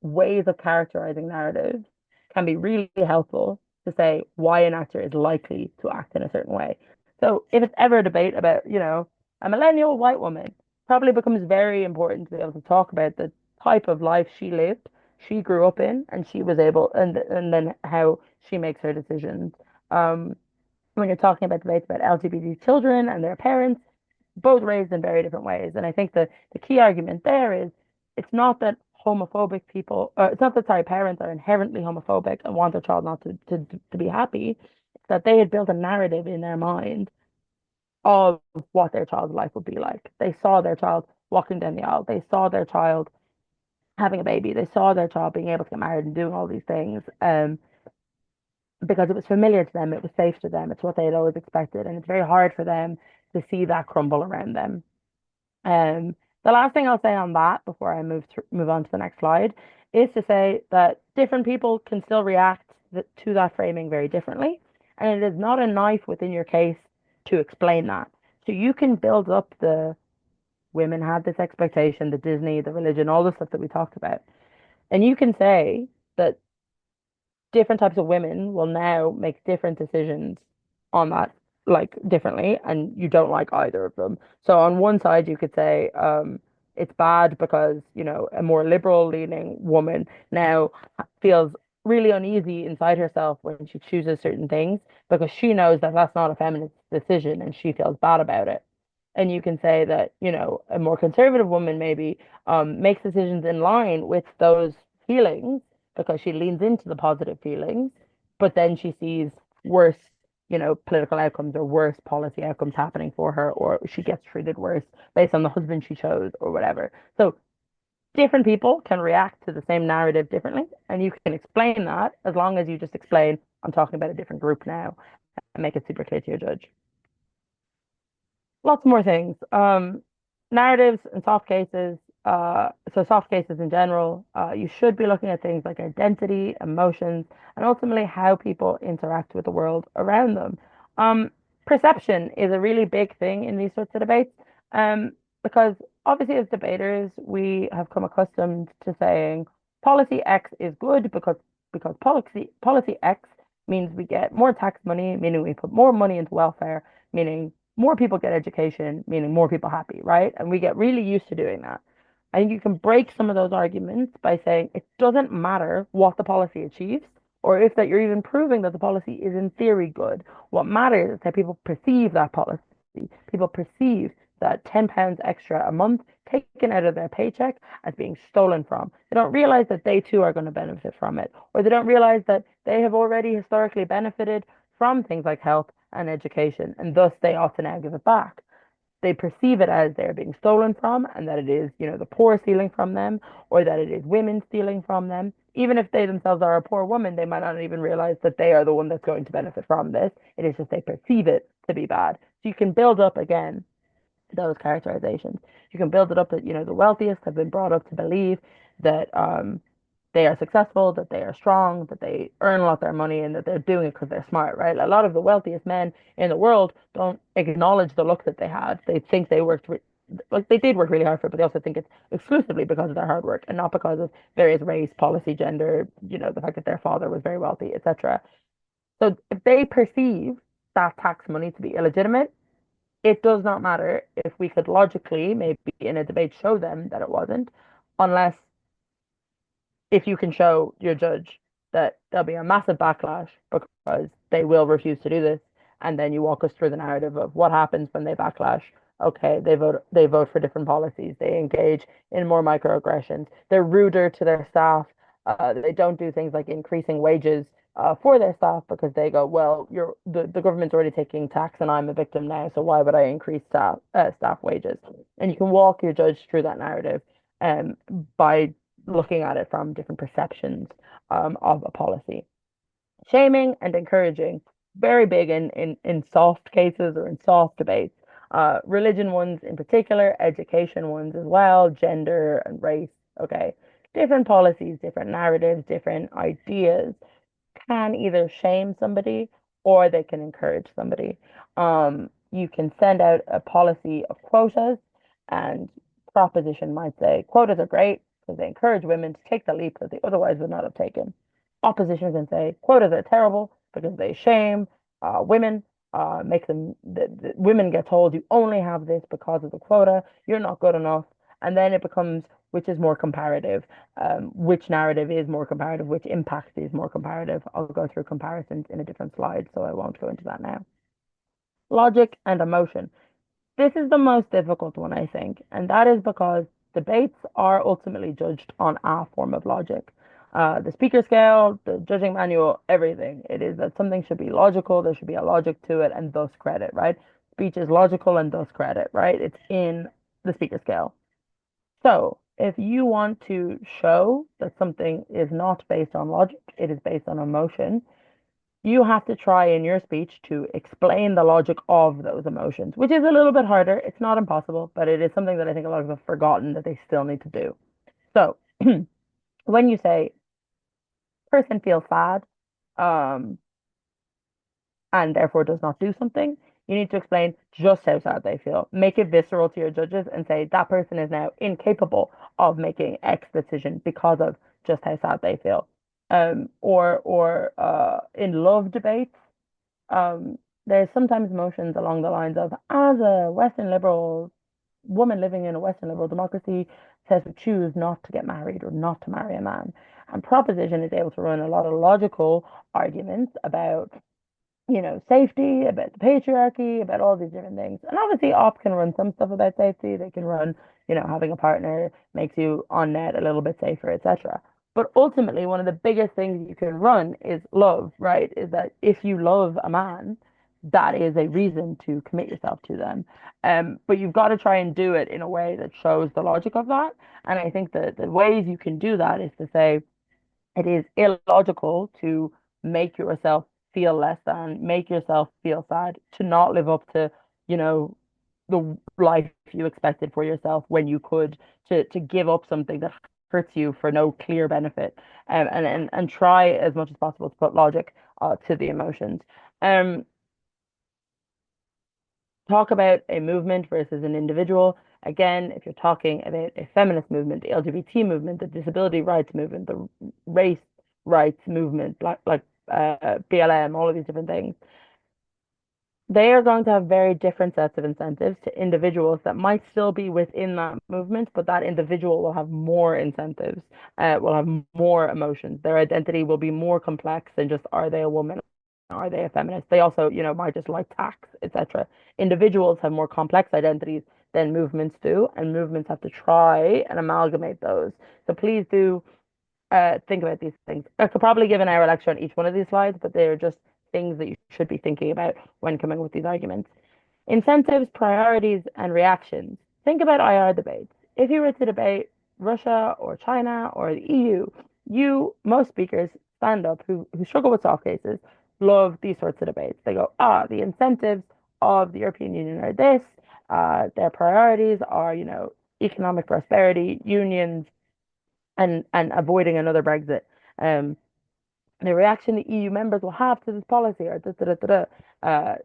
ways of characterizing narratives can be really helpful to say why an actor is likely to act in a certain way. So if it's ever a debate about, a millennial white woman, probably becomes very important to be able to talk about the type of life she lived, she grew up in, and she was able, and then how she makes her decisions. Um, when you're talking about debates about LGBT children and their parents, both raised in very different ways. And I think the key argument there is it's not that homophobic people, it's not that, sorry, parents are inherently homophobic and want their child not to be happy. It's that they had built a narrative in their mind of what their child's life would be like. They saw their child walking down the aisle. They saw their child having a baby. They saw their child being able to get married and doing all these things. Because it was familiar to them, it was safe to them, it's what they had always expected, and it's very hard for them to see that crumble around them. Um, the last thing I'll say on that before I move on to the next slide is to say that different people can still react to that framing very differently, and it is not a knife within your case to explain that. So you can build up the women had this expectation, the Disney, the religion, all the stuff that we talked about, and you can say that different types of women will now make different decisions on that, like differently, and you don't like either of them. So on one side, you could say it's bad because, a more liberal leaning woman now feels really uneasy inside herself when she chooses certain things because she knows that that's not a feminist decision and she feels bad about it. And you can say that, a more conservative woman maybe makes decisions in line with those feelings because she leans into the positive feelings, but then she sees worse, political outcomes or worse policy outcomes happening for her, or she gets treated worse based on the husband she chose or whatever. So different people can react to the same narrative differently, and you can explain that as long as you just explain, I'm talking about a different group now, and make it super clear to your judge. Lots more things. Narratives and soft cases. So soft cases in general, you should be looking at things like identity, emotions, and ultimately how people interact with the world around them. Perception is a really big thing in these sorts of debates, because obviously as debaters, we have come accustomed to saying policy X is good because policy X means we get more tax money, meaning we put more money into welfare, meaning more people get education, meaning more people happy, right? And we get really used to doing that. I think you can break some of those arguments by saying it doesn't matter what the policy achieves, or if that you're even proving that the policy is in theory good. What matters is how people perceive that policy. People perceive that £10 extra a month taken out of their paycheck as being stolen from. They don't realize that they too are going to benefit from it, or they don't realize that they have already historically benefited from things like health and education, and thus they ought to now give it back. They perceive it as they're being stolen from, and that it is, the poor stealing from them, or that it is women stealing from them. Even if they themselves are a poor woman, they might not even realize that they are the one that's going to benefit from this. It is just they perceive it to be bad. So you can build up again those characterizations. You can build it up that, the wealthiest have been brought up to believe that they are successful, that they are strong, that they earn a lot of their money, and that they're doing it because they're smart, right? A lot of the wealthiest men in the world don't acknowledge the luck that they had. They think they worked, like they did work really hard for it, but they also think it's exclusively because of their hard work and not because of various race, policy, gender, the fact that their father was very wealthy, etc. So if they perceive that tax money to be illegitimate, it does not matter if we could logically, maybe in a debate, show them that it wasn't, unless if you can show your judge that there'll be a massive backlash because they will refuse to do this, and then you walk us through the narrative of what happens when they backlash. Okay, they vote for different policies. They engage in more microaggressions. They're ruder to their staff. They don't do things like increasing wages for their staff because they go, well, the government's already taking tax and I'm a victim now, so why would I increase staff wages? And you can walk your judge through that narrative um, by looking at it from different perceptions of a policy. Shaming and encouraging, very big in soft cases or in soft debates. Religion ones in particular, education ones as well, gender and race. Okay, different policies, different narratives, different ideas can either shame somebody or they can encourage somebody. You can send out a policy of quotas, and proposition might say quotas are great because they encourage women to take the leap that they otherwise would not have taken. Opposition can say quotas are terrible because they shame women, make them the women get told you only have this because of the quota, you're not good enough, and then it becomes which is more comparative, which narrative is more comparative, which impact is more comparative. I'll go through comparisons in a different slide, so I won't go into that now. Logic and emotion. This is the most difficult one, I think, and that is because debates are ultimately judged on a form of logic. The speaker scale, the judging manual, everything. It is that something should be logical, there should be a logic to it, and thus credit, right? Speech is logical and thus credit, right? It's in the speaker scale. So, if you want to show that something is not based on logic, it is based on emotion, you have to try in your speech to explain the logic of those emotions, which is a little bit harder. It's not impossible, but it is something that I think a lot of people have forgotten that they still need to do. So, when you say person feels sad, um, and therefore does not do something, you need to explain just how sad they feel. Make it visceral to your judges and say that person is now incapable of making X decision because of just how sad they feel. Or in love debates, there's sometimes motions along the lines of, as a Western liberal woman living in a Western liberal democracy, says we choose not to get married or not to marry a man. And proposition is able to run a lot of logical arguments about safety, about the patriarchy, about all these different things. And obviously, op can run some stuff about safety. They can run, having a partner makes you on net a little bit safer, etc. But ultimately, one of the biggest things you can run is love, right? Is that if you love a man, that is a reason to commit yourself to them. But you've got to try and do it in a way that shows the logic of that. And I think that the ways you can do that is to say, it is illogical to make yourself feel less than, make yourself feel sad, to not live up to, you know, the life you expected for yourself when you could, to give up something that hurts you for no clear benefit, and try as much as possible to put logic to the emotions. Um, Talk about a movement versus an individual. Again, if you're talking about a feminist movement, the LGBT movement, the disability rights movement, the race rights movement, like BLM, all of these different things, they are going to have very different sets of incentives to individuals that might still be within that movement, but that individual will have more incentives, will have more emotions. Their identity will be more complex than just are they a woman, are they a feminist? They also, might just like tax, etc. Individuals have more complex identities than movements do, and movements have to try and amalgamate those. So please do think about these things. I could probably give an hour lecture on each one of these slides, but they're just things that you should be thinking about when coming with these arguments. Incentives, priorities, and reactions. Think about IR debates. If you were to debate Russia or China or the most speakers stand up who struggle with soft cases love these sorts of debates. They go, the incentives of the European Union are this. Their priorities are, economic prosperity, unions, and avoiding another Brexit. Um, the reaction the EU members will have to this policy or da, da, da, da,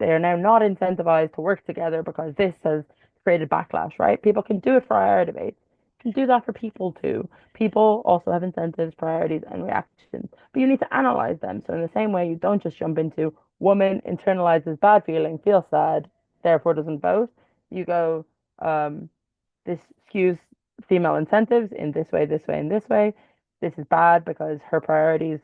they are now not incentivized to work together because this has created backlash, right? People can do it for IR debates. You can do that for people too. People also have incentives, priorities, and reactions, but you need to analyze them. So in the same way, you don't just jump into woman internalizes bad feeling, feels sad, therefore doesn't vote. You go, this skews female incentives in this way, this way, and this way. This is bad because her priorities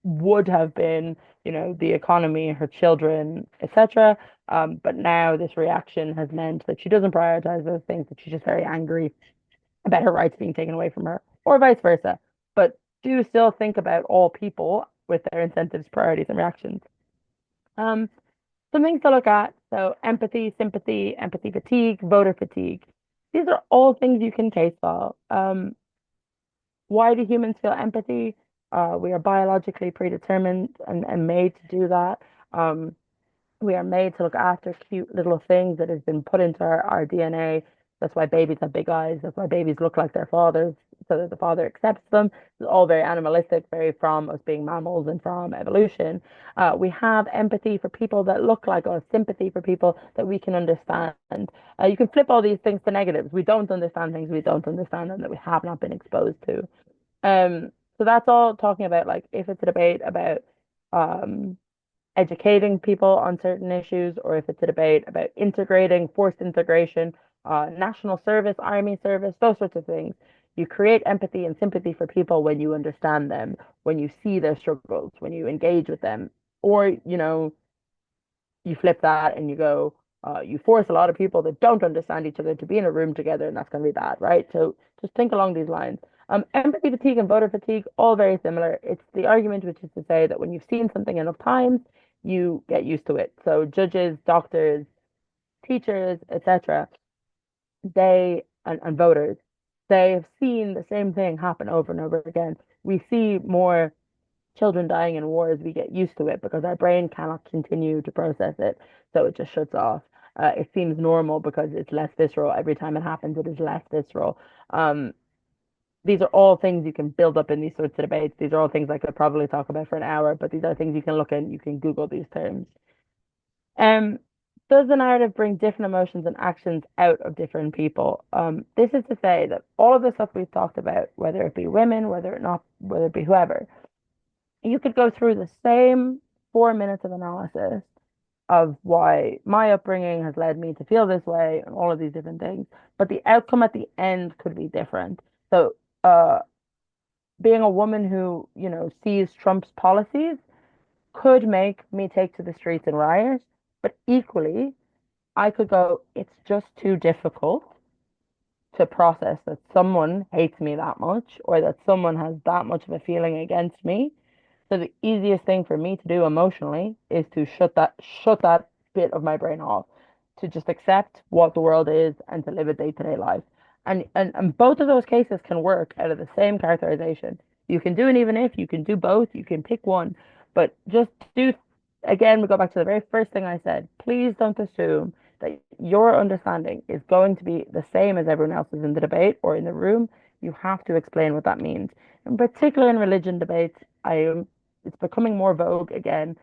would have been, the economy, her children, etc. But now this reaction has meant that she doesn't prioritize those things, that she's just very angry about her rights being taken away from her, or vice versa. But do still think about all people with their incentives, priorities, and reactions. Um, some things to look at. So empathy, sympathy, empathy fatigue, voter fatigue. These are all things you can case file. Why do humans feel empathy? We are biologically predetermined and made to do that. Um, we are made to look after cute little things that has been put into our DNA. That's why babies have big eyes. That's why babies look like their fathers, so that the father accepts them. It's all very animalistic, very from us being mammals and from evolution. We have empathy for people that look like us, sympathy for people that we can understand. You can flip all these things to negatives. We don't understand things we don't understand and that we have not been exposed to. So that's all talking about like if it's a debate about um educating people on certain issues, or if it's a debate about integrating, forced integration, national service, army service, those sorts of things. You create empathy and sympathy for people when you understand them, when you see their struggles, when you engage with them, or you flip that and you go, you force a lot of people that don't understand each other to be in a room together, and that's going to be bad, right? So just think along these lines. Empathy fatigue and voter fatigue, all very similar. It's the argument, which is to say that when you've seen something enough times, you get used to it. So judges, doctors, teachers, etc., and voters, they have seen the same thing happen over and over again. We see more children dying in wars, we get used to it because our brain cannot continue to process it. So it just shuts off. It seems normal because it's less visceral. Every time it happens, it is less visceral. Um, these are all things you can build up in these sorts of debates. These are all things I could probably talk about for an hour, but these are things you can look in, you can Google these terms. Um, does the narrative bring different emotions and actions out of different people? This is to say that all of the stuff we've talked about, whether it be women, whether it be whoever, you could go through the same 4 minutes of analysis of why my upbringing has led me to feel this way and all of these different things, but the outcome at the end could be different. So, being a woman who, sees Trump's policies could make me take to the streets and riot, but equally, I could go, it's just too difficult to process that someone hates me that much or that someone has that much of a feeling against me. So the easiest thing for me to do emotionally is to shut that bit of my brain off, to just accept what the world is and to live a day-to-day life. And both of those cases can work out of the same characterization. You can do an even if, you can do both, you can pick one, but just do again, we go back to the very first thing I said. Please don't assume that your understanding is going to be the same as everyone else's in the debate or in the room. You have to explain what that means. In particular in religion debates, it's becoming more vogue again,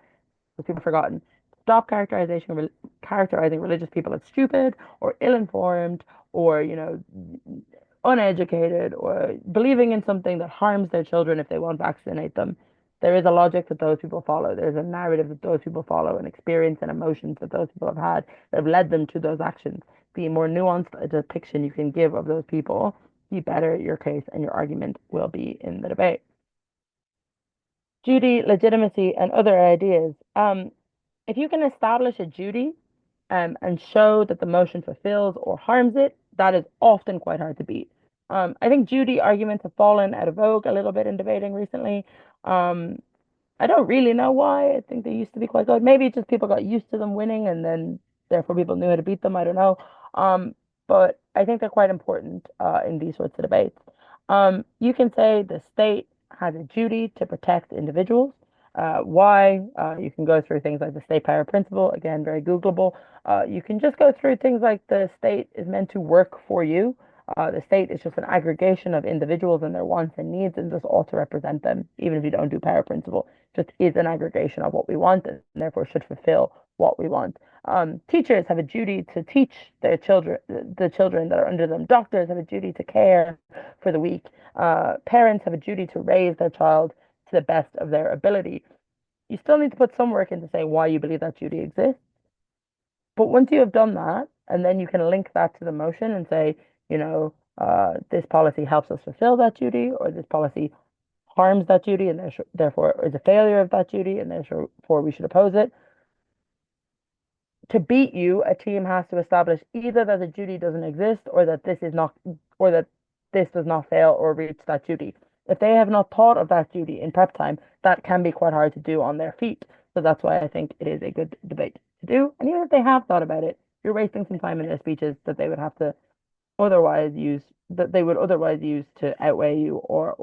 because people have forgotten. Stop characterizing religious people as stupid or ill-informed or, uneducated or believing in something that harms their children if they won't vaccinate them. There is a logic that those people follow. There's a narrative that those people follow, an experience and emotions that those people have had that have led them to those actions. The more nuanced a depiction you can give of those people, the better your case and your argument will be in the debate. Duty, legitimacy, and other ideas. If you can establish a duty and show that the motion fulfills or harms it, that is often quite hard to beat. I think duty arguments have fallen out of vogue a little bit in debating recently. Um, I don't really know why. I think they used to be quite good. Maybe it's just people got used to them winning and then therefore people knew how to beat them. I don't know. Um, but I think they're quite important in these sorts of debates. You can say the state has a duty to protect individuals. Why? You can go through things like the state power principle, again, very Googleable. You can just go through things like the state is meant to work for you. The state is just an aggregation of individuals and their wants and needs and just ought to represent them, even if you don't do power principle. Just is an aggregation of what we want and therefore should fulfill what we want. Teachers have a duty to teach their children, the children that are under them. Doctors have a duty to care for the weak. Parents have a duty to raise their child to the best of their ability. You still need to put some work into saying why you believe that duty exists. But once you have done that, and then you can link that to the motion and say, this policy helps us fulfill that duty, or this policy harms that duty and therefore is a failure of that duty and therefore we should oppose it. To beat you, a team has to establish either that the duty doesn't exist or that this does not fail or reach that duty. If they have not thought of that duty in prep time, that can be quite hard to do on their feet. So that's why I think it is a good debate to do. And even if they have thought about it, you're wasting some time in their speeches that they would have to otherwise use that they would otherwise use to outweigh you or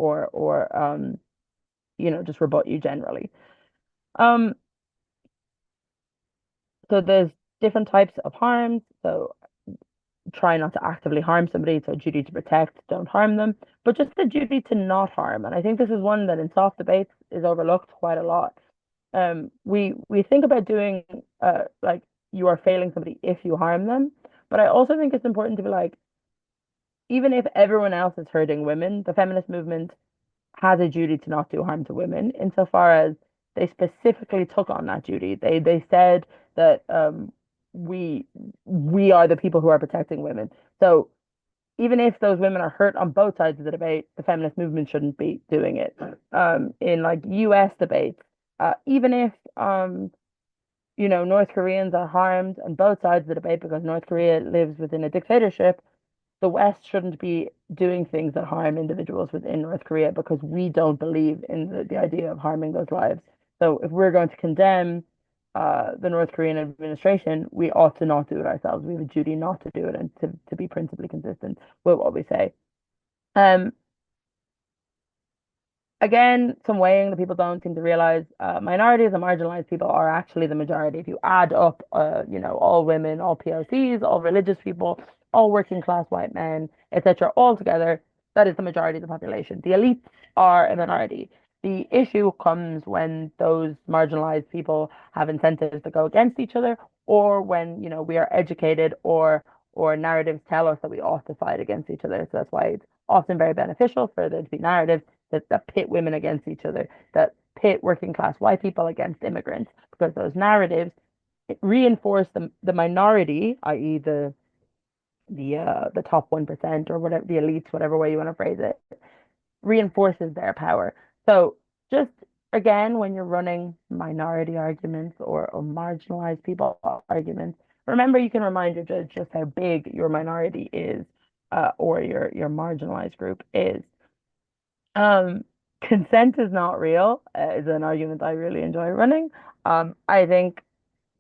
just rebut you generally. Um, so there's different types of harms. So try not to actively harm somebody. So duty to protect, don't harm them, but just the duty to not harm. And I think this is one that in soft debates is overlooked quite a lot. We think about doing like you are failing somebody if you harm them, but I also think it's important to be like, even if everyone else is hurting women, the feminist movement has a duty to not do harm to women, insofar as they specifically took on that duty. They said that we we are the people who are protecting women. So even if those women are hurt on both sides of the debate, the feminist movement shouldn't be doing it. In like US debates, even if North Koreans are harmed on both sides of the debate because North Korea lives within a dictatorship, the West shouldn't be doing things that harm individuals within North Korea because we don't believe in the idea of harming those lives. So if we're going to condemn the North Korean administration, we ought to not do it ourselves. We have a duty not to do it and to be principally consistent with what we say. Um, Again, some weighing that people don't seem to realize, minorities and marginalized people are actually the majority. If you add up, all women, all POCs, all religious people, all working class white men, etc., all together, that is the majority of the population. The elites are a minority. The issue comes when those marginalized people have incentives that go against each other, or when, we are educated or narratives tell us that we ought to fight against each other. So that's why it's often very beneficial for there to be narratives that pit women against each other, that pit working class white people against immigrants, because those narratives reinforce the minority, i.e. the top 1% or whatever, the elites, whatever way you want to phrase it, reinforces their power. So just again, when you're running minority arguments or marginalized people arguments, remember you can remind your judge just how big your minority is, or your marginalized group is. Um, Consent is not real, is an argument I really enjoy running. I think,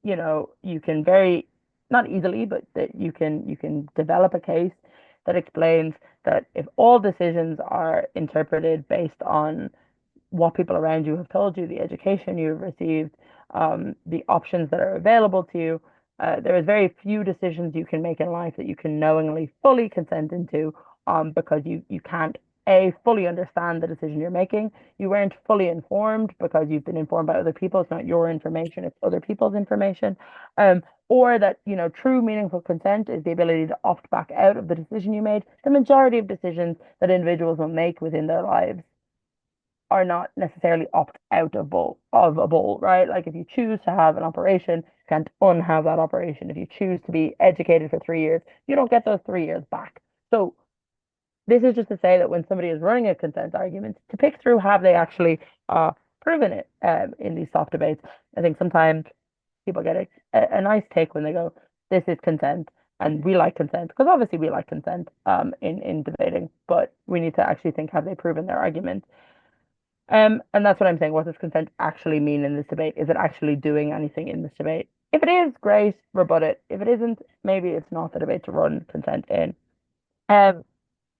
you can very, not easily, but that you can develop a case that explains that if all decisions are interpreted based on what people around you have told you, the education you've received, the options that are available to you. There is very few decisions you can make in life that you can knowingly fully consent into, because you can't fully understand the decision you're making. You weren't fully informed because you've been informed by other people. It's not your information, it's other people's information. Or that, true meaningful consent is the ability to opt back out of the decision you made. The majority of decisions that individuals will make within their lives are not necessarily opt out of a bowl, right? Like if you choose to have an operation, you can't unhave that operation. If you choose to be educated for 3 years, you don't get those 3 years back. So this is just to say that when somebody is running a consent argument, to pick through have they actually proven it in these soft debates. I think sometimes people get a nice take when they go, "This is consent." And we like consent because obviously we like consent in debating, but we need to actually think, have they proven their argument? And that's what I'm saying. What does consent actually mean in this debate? Is it actually doing anything in this debate? If it is, great, rebut it. If it isn't, maybe it's not the debate to run consent in. Um,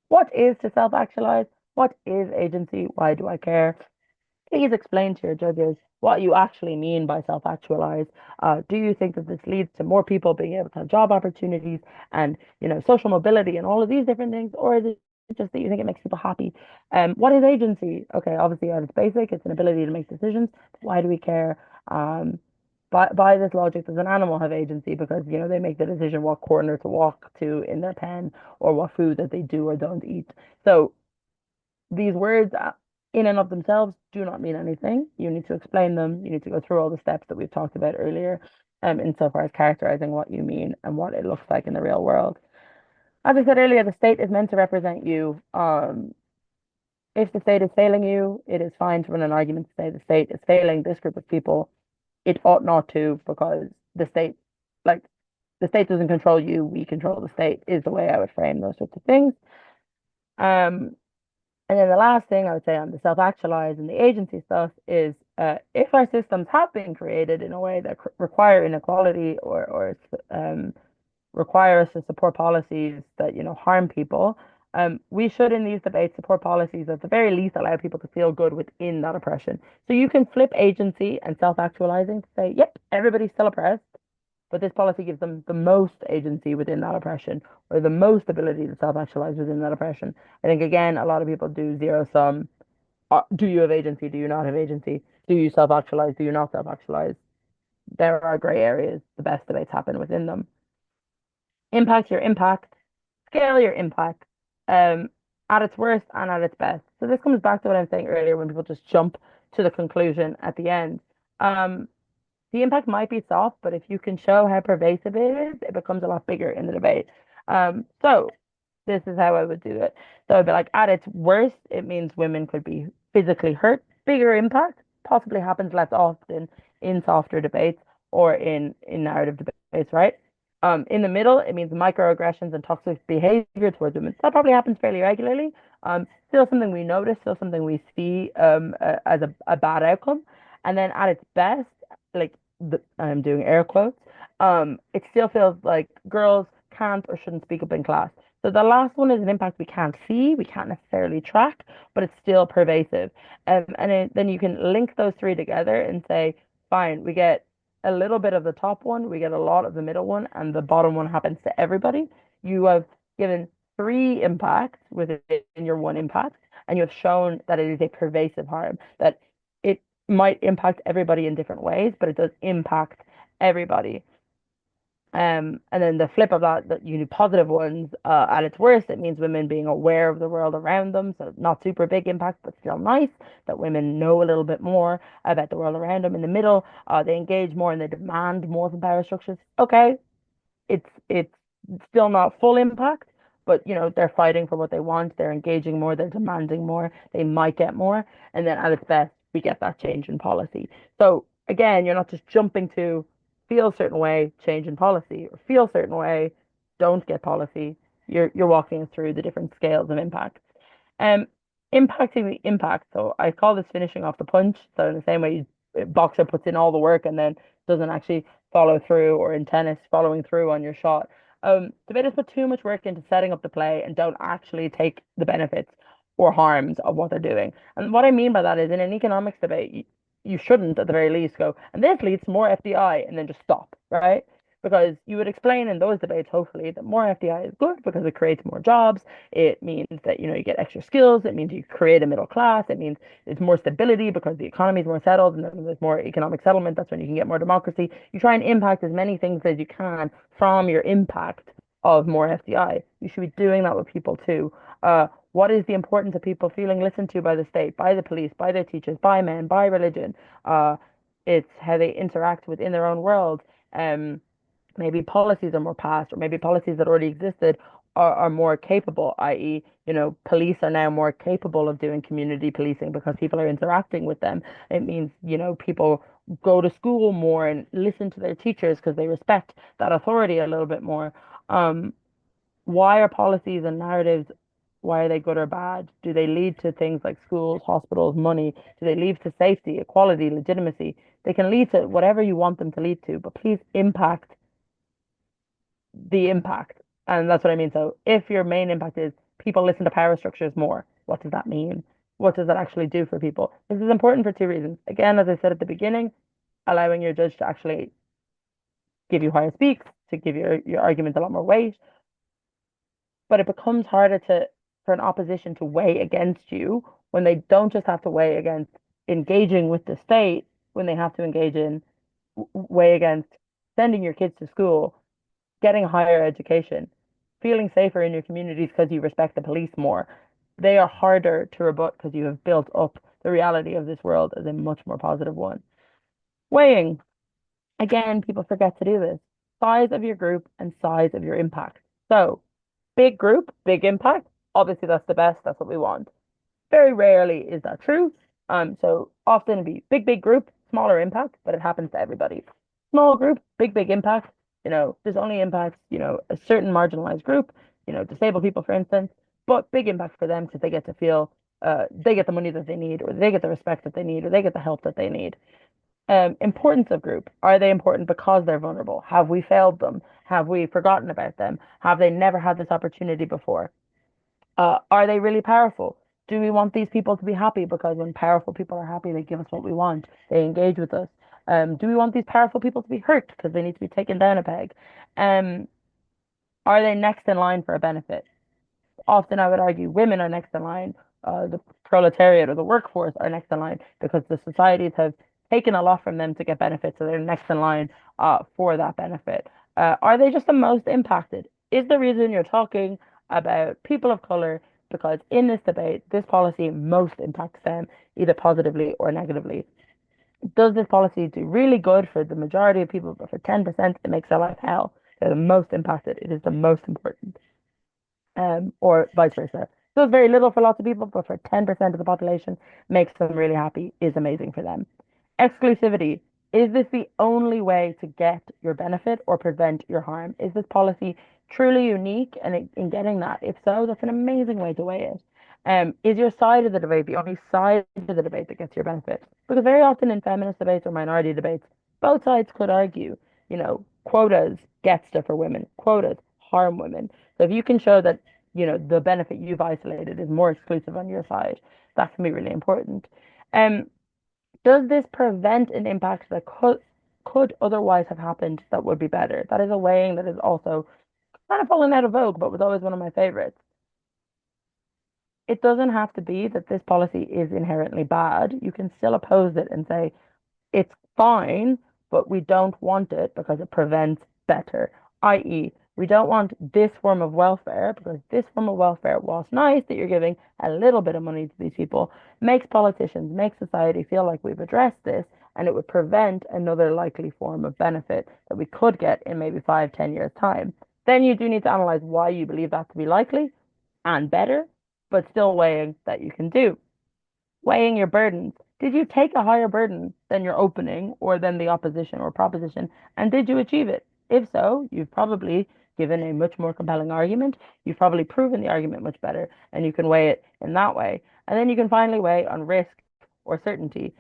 what is to self-actualize? What is agency? Why do I care? Please explain to your judges what you actually mean by self-actualize. Do you think that this leads to more people being able to have job opportunities and, social mobility and all of these different things? Or is it just that you think it makes people happy? What is agency? Okay, obviously at its basic, it's an ability to make decisions. Why do we care? By this logic, does an animal have agency because, they make the decision what corner to walk to in their pen or what food that they do or don't eat? So these words in and of themselves do not mean anything. You need to explain them. You need to go through all the steps that we've talked about earlier, insofar as characterizing what you mean and what it looks like in the real world. As I said earlier, the state is meant to represent you. If the state is failing you, it is fine to run an argument to say the state is failing this group of people. It ought not to, because the state, like, the state doesn't control you, we control the state, is the way I would frame those sorts of things. Um, and then the last thing I would say on the self-actualize and the agency stuff is if our systems have been created in a way that require inequality or require us to support policies that, harm people, we should in these debates support policies that at the very least allow people to feel good within that oppression. So you can flip agency and self-actualizing to say, yep, everybody's still oppressed, but this policy gives them the most agency within that oppression, or the most ability to self-actualize within that oppression. I think again, a lot of people do zero sum. Do you have agency? Do you not have agency? Do you self-actualize? Do you not self-actualize? There are gray areas. The best debates happen within them. Impact your impact, scale your impact, um, at its worst and at its best. So this comes back to what I was saying earlier when people just jump to the conclusion at the end. Um, the impact might be soft, but if you can show how pervasive it is, it becomes a lot bigger in the debate. So this is how I would do it. So it'd be like at its worst, it means women could be physically hurt. Bigger impact possibly happens less often in softer debates or in narrative debates, right? In the middle, it means microaggressions and toxic behavior towards women. That probably happens fairly regularly. Still something we notice, still something we see as a bad outcome. And then at its best, like I'm doing air quotes, it still feels like girls can't or shouldn't speak up in class. So the last one is an impact we can't see, we can't necessarily track, but it's still pervasive. Then you can link those three together and say, fine, we get a little bit of the top one, we get a lot of the middle one, and the bottom one happens to everybody. You have given three impacts within your one impact, and you have shown that it is a pervasive harm, that it might impact everybody in different ways, but it does impact everybody. And then the flip of that, that you do positive ones, at its worst, it means women being aware of the world around them. So not super big impact, but still nice that women know a little bit more about the world around them. In the middle, they engage more and they demand more from power structures. Okay, it's still not full impact, but they're fighting for what they want. They're engaging more. They're demanding more. They might get more, and then at its best, we get that change in policy. So again, you're not just jumping to feel a certain way, change in policy, or feel a certain way, don't get policy. You're walking us through the different scales of impact. Um, Impacting the impact. So I call this finishing off the punch. So in the same way, boxer puts in all the work and then doesn't actually follow through, or in tennis, following through on your shot. Debaters put too much work into setting up the play and don't actually take the benefits or harms of what they're doing. And what I mean by that is in an economics debate, you shouldn't at the very least go, and this leads to more FDI and then just stop, right? Because you would explain in those debates, hopefully, that more FDI is good because it creates more jobs. It means that you get extra skills. It means you create a middle class. It means it's more stability because the economy is more settled, and then there's more economic settlement. That's when you can get more democracy. You try and impact as many things as you can from your impact of more FDI. You should be doing that with people too. What is the importance of people feeling listened to by the state, by the police, by their teachers, by men, by religion? Uh, it's how they interact within their own world. Maybe policies are more past, or maybe policies that already existed are more capable, i.e., police are now more capable of doing community policing because people are interacting with them. It means, people go to school more and listen to their teachers because they respect that authority a little bit more. Um, why are policies and narratives, why are they good or bad? Do they lead to things like schools, hospitals, money? Do they lead to safety, equality, legitimacy? They can lead to whatever you want them to lead to, but please impact the impact. And that's what I mean. So if your main impact is people listen to power structures more, what does that mean? What does that actually do for people? This is important for two reasons. Again, as I said at the beginning, allowing your judge to actually give you higher speaks, to give your argument a lot more weight. But it becomes harder for an opposition to weigh against you when they don't just have to weigh against engaging with the state, when they have to engage in weigh against sending your kids to school, getting higher education, feeling safer in your communities because you respect the police more. They are harder to rebut because you have built up the reality of this world as a much more positive one. Weighing. Again, people forget to do this. Size of your group and size of your impact. So, big group, big impact. Obviously, that's the best. That's what we want. Very rarely is that true. So often it'd be big group, smaller impact, but it happens to everybody. Small group, big impact. This only impacts, a certain marginalized group, disabled people, for instance, but big impact for them because they get to feel they get the money that they need, or they get the respect that they need, or they get the help that they need. Importance of group. Are they important because they're vulnerable? Have we failed them? Have we forgotten about them? Have they never had this opportunity before? Are they really powerful? Do we want these people to be happy? Because when powerful people are happy, they give us what we want. They engage with us. Do we want these powerful people to be hurt because they need to be taken down a peg? Um, are they next in line for a benefit? Often I would argue women are next in line, the proletariat or the workforce are next in line because the societies have taken a lot from them to get benefits, so they're next in line for that benefit. Are they just the most impacted? Is the reason you're talking about people of color because in this debate, this policy most impacts them either positively or negatively? Does this policy do really good for the majority of people, but for 10%, it makes their life hell? They're the most impacted. It is the most important, or vice versa. Does very little for lots of people, but for 10% of the population, makes them really happy, is amazing for them. Exclusivity. Is this the only way to get your benefit or prevent your harm? Is this policy truly unique in getting that? If so, that's an amazing way to weigh it. Is your side of the debate the only side of the debate that gets your benefit? Because very often in feminist debates or minority debates, both sides could argue, quotas get stuff for women, quotas harm women. So if you can show that, the benefit you've isolated is more exclusive on your side, that can be really important. Um, does this prevent an impact that could otherwise have happened that would be better? That is a weighing that is also kind of fallen out of vogue, but was always one of my favorites. It doesn't have to be that this policy is inherently bad. You can still oppose it and say, it's fine, but we don't want it because it prevents better. I.e., we don't want this form of welfare because this form of welfare, whilst nice that you're giving a little bit of money to these people, makes politicians, makes society feel like we've addressed this, and it would prevent another likely form of benefit that we could get in maybe 5, 10 years' time. Then you do need to analyze why you believe that to be likely and better, but still weighing that you can do. Weighing your burdens. Did you take a higher burden than your opening or than the opposition or proposition? And did you achieve it? If so, you've probably given a much more compelling argument. You've probably proven the argument much better, and you can weigh it in that way. And then you can finally weigh on risk or certainty.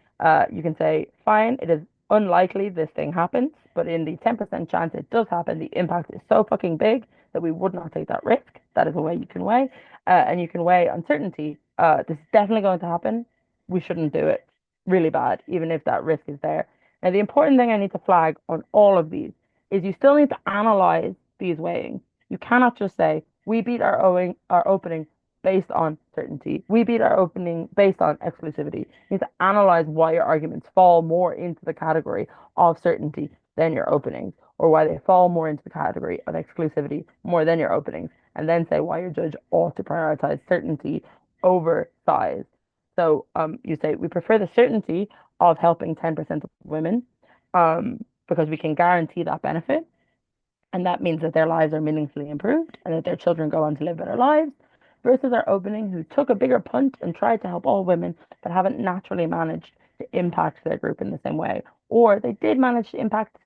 You can say, fine, it is unlikely this thing happens, but in the 10% chance it does happen, the impact is so fucking big that we would not take that risk. That is a way you can weigh. And you can weigh uncertainty. This is definitely going to happen. We shouldn't do it. Really bad, even if that risk is there. Now, the important thing I need to flag on all of these is you still need to analyze these weighings. You cannot just say, we beat our opening based on certainty. We beat our opening based on exclusivity. You need to analyze why your arguments fall more into the category of certainty than your openings, or why they fall more into the category of exclusivity more than your openings, and then say why your judge ought to prioritize certainty over size. So you say we prefer the certainty of helping 10% of women because we can guarantee that benefit. And that means that their lives are meaningfully improved and that their children go on to live better lives versus our opening who took a bigger punt and tried to help all women but haven't naturally managed to impact their group in the same way. Or they did manage to impact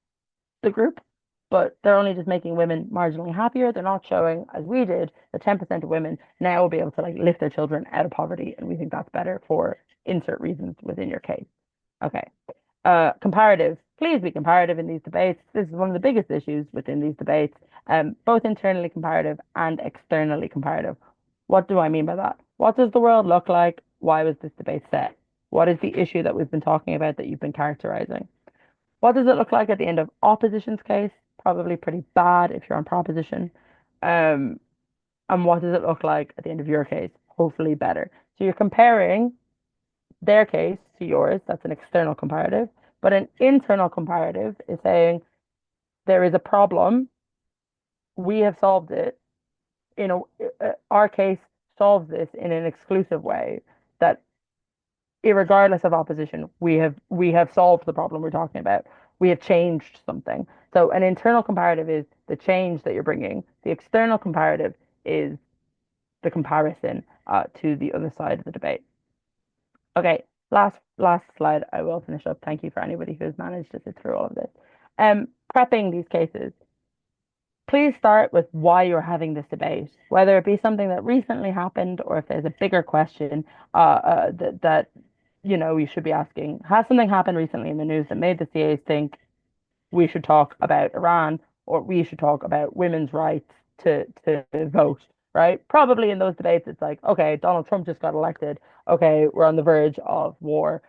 the group, but they're only just making women marginally happier. They're not showing, as we did, that 10% of women now will be able to like lift their children out of poverty, and we think that's better for insert reasons within your case. Okay. Comparative. Please be comparative in these debates. This is one of the biggest issues within these debates, both internally comparative and externally comparative. What do I mean by that? What does the world look like? Why was this debate set? What is the issue that we've been talking about that you've been characterizing? What does it look like at the end of opposition's case? Probably pretty bad if you're on proposition. Um, and what does it look like at the end of your case? Hopefully better. So you're comparing their case to yours. That's an external comparative. But an internal comparative is saying there is a problem. We have solved it. Our case solves this in an exclusive way that irregardless of opposition, we have solved the problem we're talking about. We have changed something. So an internal comparative is the change that you're bringing. The external comparative is the comparison to the other side of the debate. Okay, last slide. I will finish up. Thank you for anybody who's managed to sit through all of this. Prepping these cases. Please start with why you're having this debate, whether it be something that recently happened or if there's a bigger question that you should be asking. Has something happened recently in the news that made the CAs think we should talk about Iran or we should talk about women's rights to vote, right? Probably in those debates, it's like, okay, Donald Trump just got elected. Okay, we're on the verge of war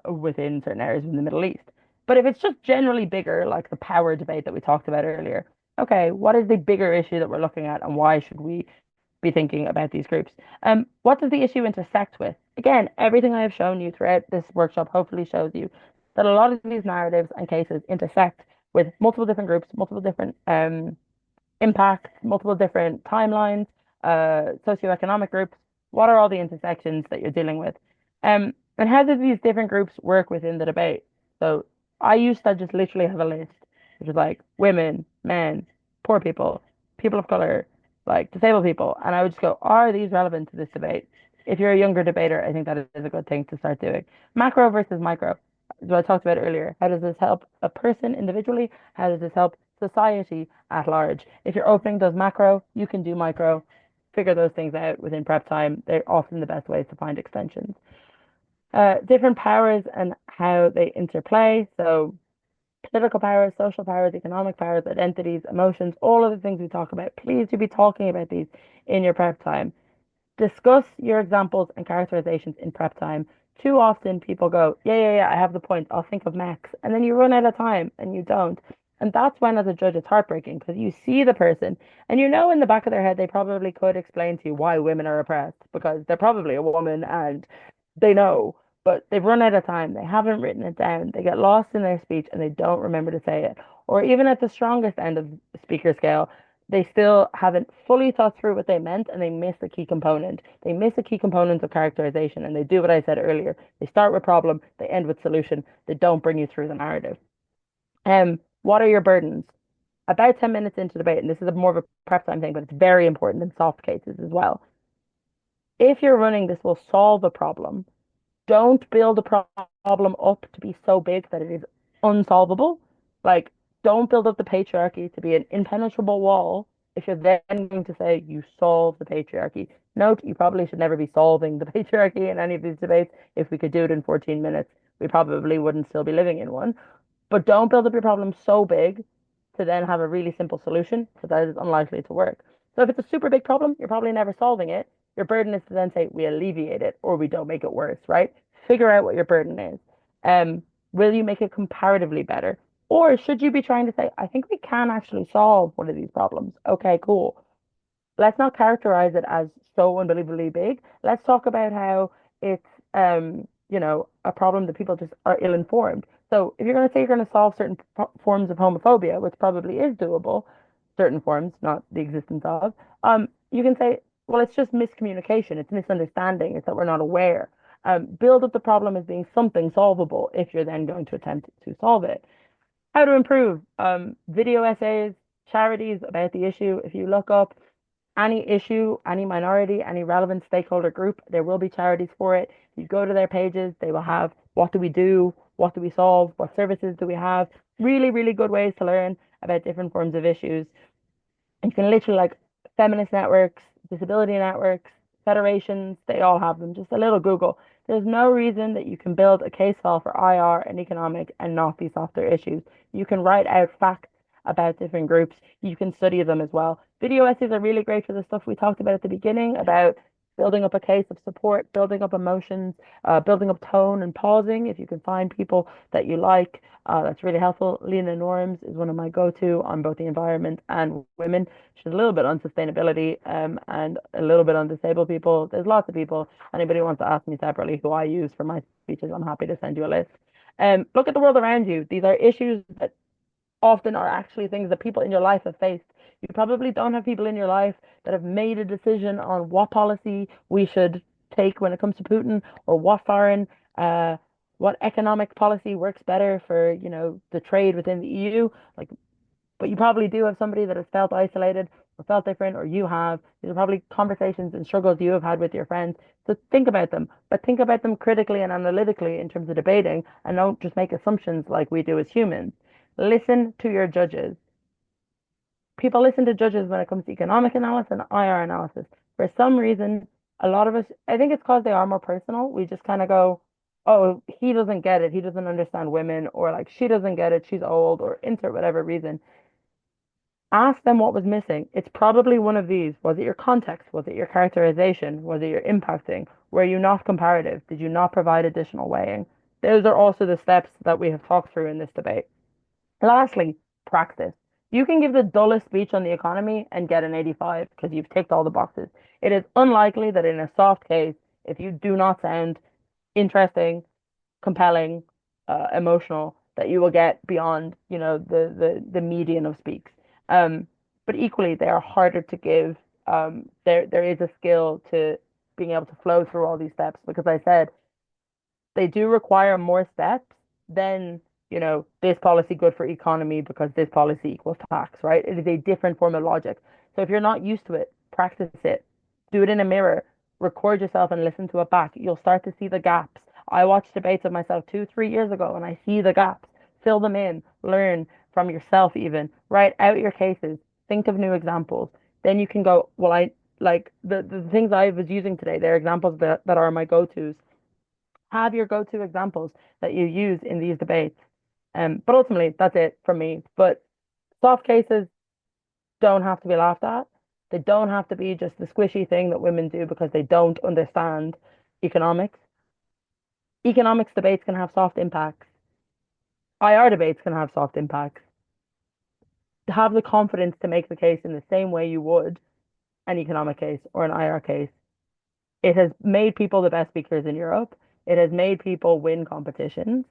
within certain areas in the Middle East. But if it's just generally bigger, like the power debate that we talked about earlier, okay, what is the bigger issue that we're looking at and why should we be thinking about these groups? What does the issue intersect with? Again, everything I have shown you throughout this workshop hopefully shows you that a lot of these narratives and cases intersect with multiple different groups, multiple different impacts, multiple different timelines, socioeconomic groups. What are all the intersections that you're dealing with? And how do these different groups work within the debate? So I used to just literally have a list, which is like women, men, poor people of color, like disabled people, and I would just go, are these relevant to this debate? If you're a younger debater, I think that is a good thing to start doing. Macro versus micro, is what I talked about earlier. How does this help a person individually? How does this help society at large? If your opening does macro, you can do micro. Figure those things out within prep time. They're often the best ways to find extensions. Different powers and how they interplay. So political powers, social powers, economic powers, identities, emotions, all of the things we talk about. Please do be talking about these in your prep time. Discuss your examples and characterizations in prep time. Too often people go, yeah, I have the point. I'll think of max. And then you run out of time and you don't. And that's when, as a judge, it's heartbreaking because you see the person and you know in the back of their head they probably could explain to you why women are oppressed because they're probably a woman and they know, but they've run out of time. They haven't written it down. They get lost in their speech and they don't remember to say it. Or even at the strongest end of the speaker scale, they still haven't fully thought through what they meant and they miss a key component. They miss a key component of characterization and they do what I said earlier. They start with problem, they end with solution. They don't bring you through the narrative. What are your burdens? About 10 minutes into debate, and this is more of a prep time thing, but it's very important in soft cases as well. If you're running this will solve a problem, don't build a problem up to be so big that it is unsolvable. Like, don't build up the patriarchy to be an impenetrable wall if you're then going to say you solve the patriarchy. Note, you probably should never be solving the patriarchy in any of these debates. If we could do it in 14 minutes, we probably wouldn't still be living in one. But don't build up your problem so big to then have a really simple solution, because that is unlikely to work. So if it's a super big problem, you're probably never solving it. Your burden is to then say we alleviate it or we don't make it worse, right? Figure out what your burden is. Um, will you make it comparatively better? Or should you be trying to say, I think we can actually solve one of these problems. Okay, cool. Let's not characterize it as so unbelievably big. Let's talk about how it's a problem that people just are ill-informed. So if you're going to say you're going to solve certain forms of homophobia, which probably is doable, certain forms, not the existence of, you can say, well, it's just miscommunication, it's misunderstanding, it's that we're not aware. Build up the problem as being something solvable if you're then going to attempt to solve it. How to improve? Video essays, charities about the issue. If you look up any issue, any minority, any relevant stakeholder group, there will be charities for it. You go to their pages, they will have what do we do, what do we solve, what services do we have. Really, really good ways to learn about different forms of issues. And you can literally like feminist networks, disability networks, federations, they all have them. Just a little Google. There's no reason that you can build a case file for IR and economic and not be softer issues. You can write out facts about different groups. You can study them as well. Video essays are really great for the stuff we talked about at the beginning about building up a case of support, building up emotions, building up tone and pausing. If you can find people that you like, that's really helpful. Lena Norms is one of my go-to on both the environment and women. She's a little bit on sustainability and a little bit on disabled people. There's lots of people. Anybody wants to ask me separately who I use for my speeches, I'm happy to send you a list. Look at the world around you. These are issues that often are actually things that people in your life have faced. You probably don't have people in your life that have made a decision on what policy we should take when it comes to Putin or what economic policy works better for, the trade within the EU. Like, but you probably do have somebody that has felt isolated or felt different, or you have. These are probably conversations and struggles you have had with your friends. So think about them, but think about them critically and analytically in terms of debating, and don't just make assumptions like we do as humans. Listen to your judges. People listen to judges when it comes to economic analysis and IR analysis. For some reason, a lot of us, I think it's because they are more personal. We just kind of go, oh, he doesn't get it. He doesn't understand women, or like she doesn't get it. She's old, or insert whatever reason. Ask them what was missing. It's probably one of these. Was it your context? Was it your characterization? Was it your impacting? Were you not comparative? Did you not provide additional weighing? Those are also the steps that we have talked through in this debate. Lastly, practice. You can give the dullest speech on the economy and get an 85 because you've ticked all the boxes. It is unlikely that in a soft case, if you do not sound interesting, compelling, emotional, that you will get beyond, the median of speaks. Um, but equally, they are harder to give. There is a skill to being able to flow through all these steps because I said they do require more steps than, this policy good for economy because this policy equals tax, right? It is a different form of logic. So if you're not used to it, practice it. Do it in a mirror, record yourself and listen to it back. You'll start to see the gaps. I watched debates of myself 2, 3 years ago and I see the gaps. Fill them in, learn from yourself even, write out your cases, think of new examples. Then you can go, well, I like the things I was using today, they're examples that are my go-tos. Have your go-to examples that you use in these debates. But ultimately, that's it from me. But soft cases don't have to be laughed at. They don't have to be just the squishy thing that women do because they don't understand economics. Economics debates can have soft impacts. IR debates can have soft impacts. Have the confidence to make the case in the same way you would an economic case or an IR case. It has made people the best speakers in Europe. It has made people win competitions.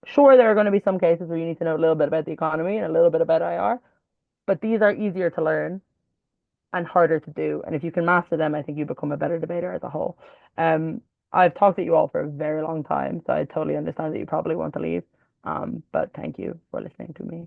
Sure, there are going to be some cases where you need to know a little bit about the economy and a little bit about IR, but these are easier to learn and harder to do. And if you can master them, I think you become a better debater as a whole. Um, I've talked to you all for a very long time, so I totally understand that you probably want to leave. But thank you for listening to me.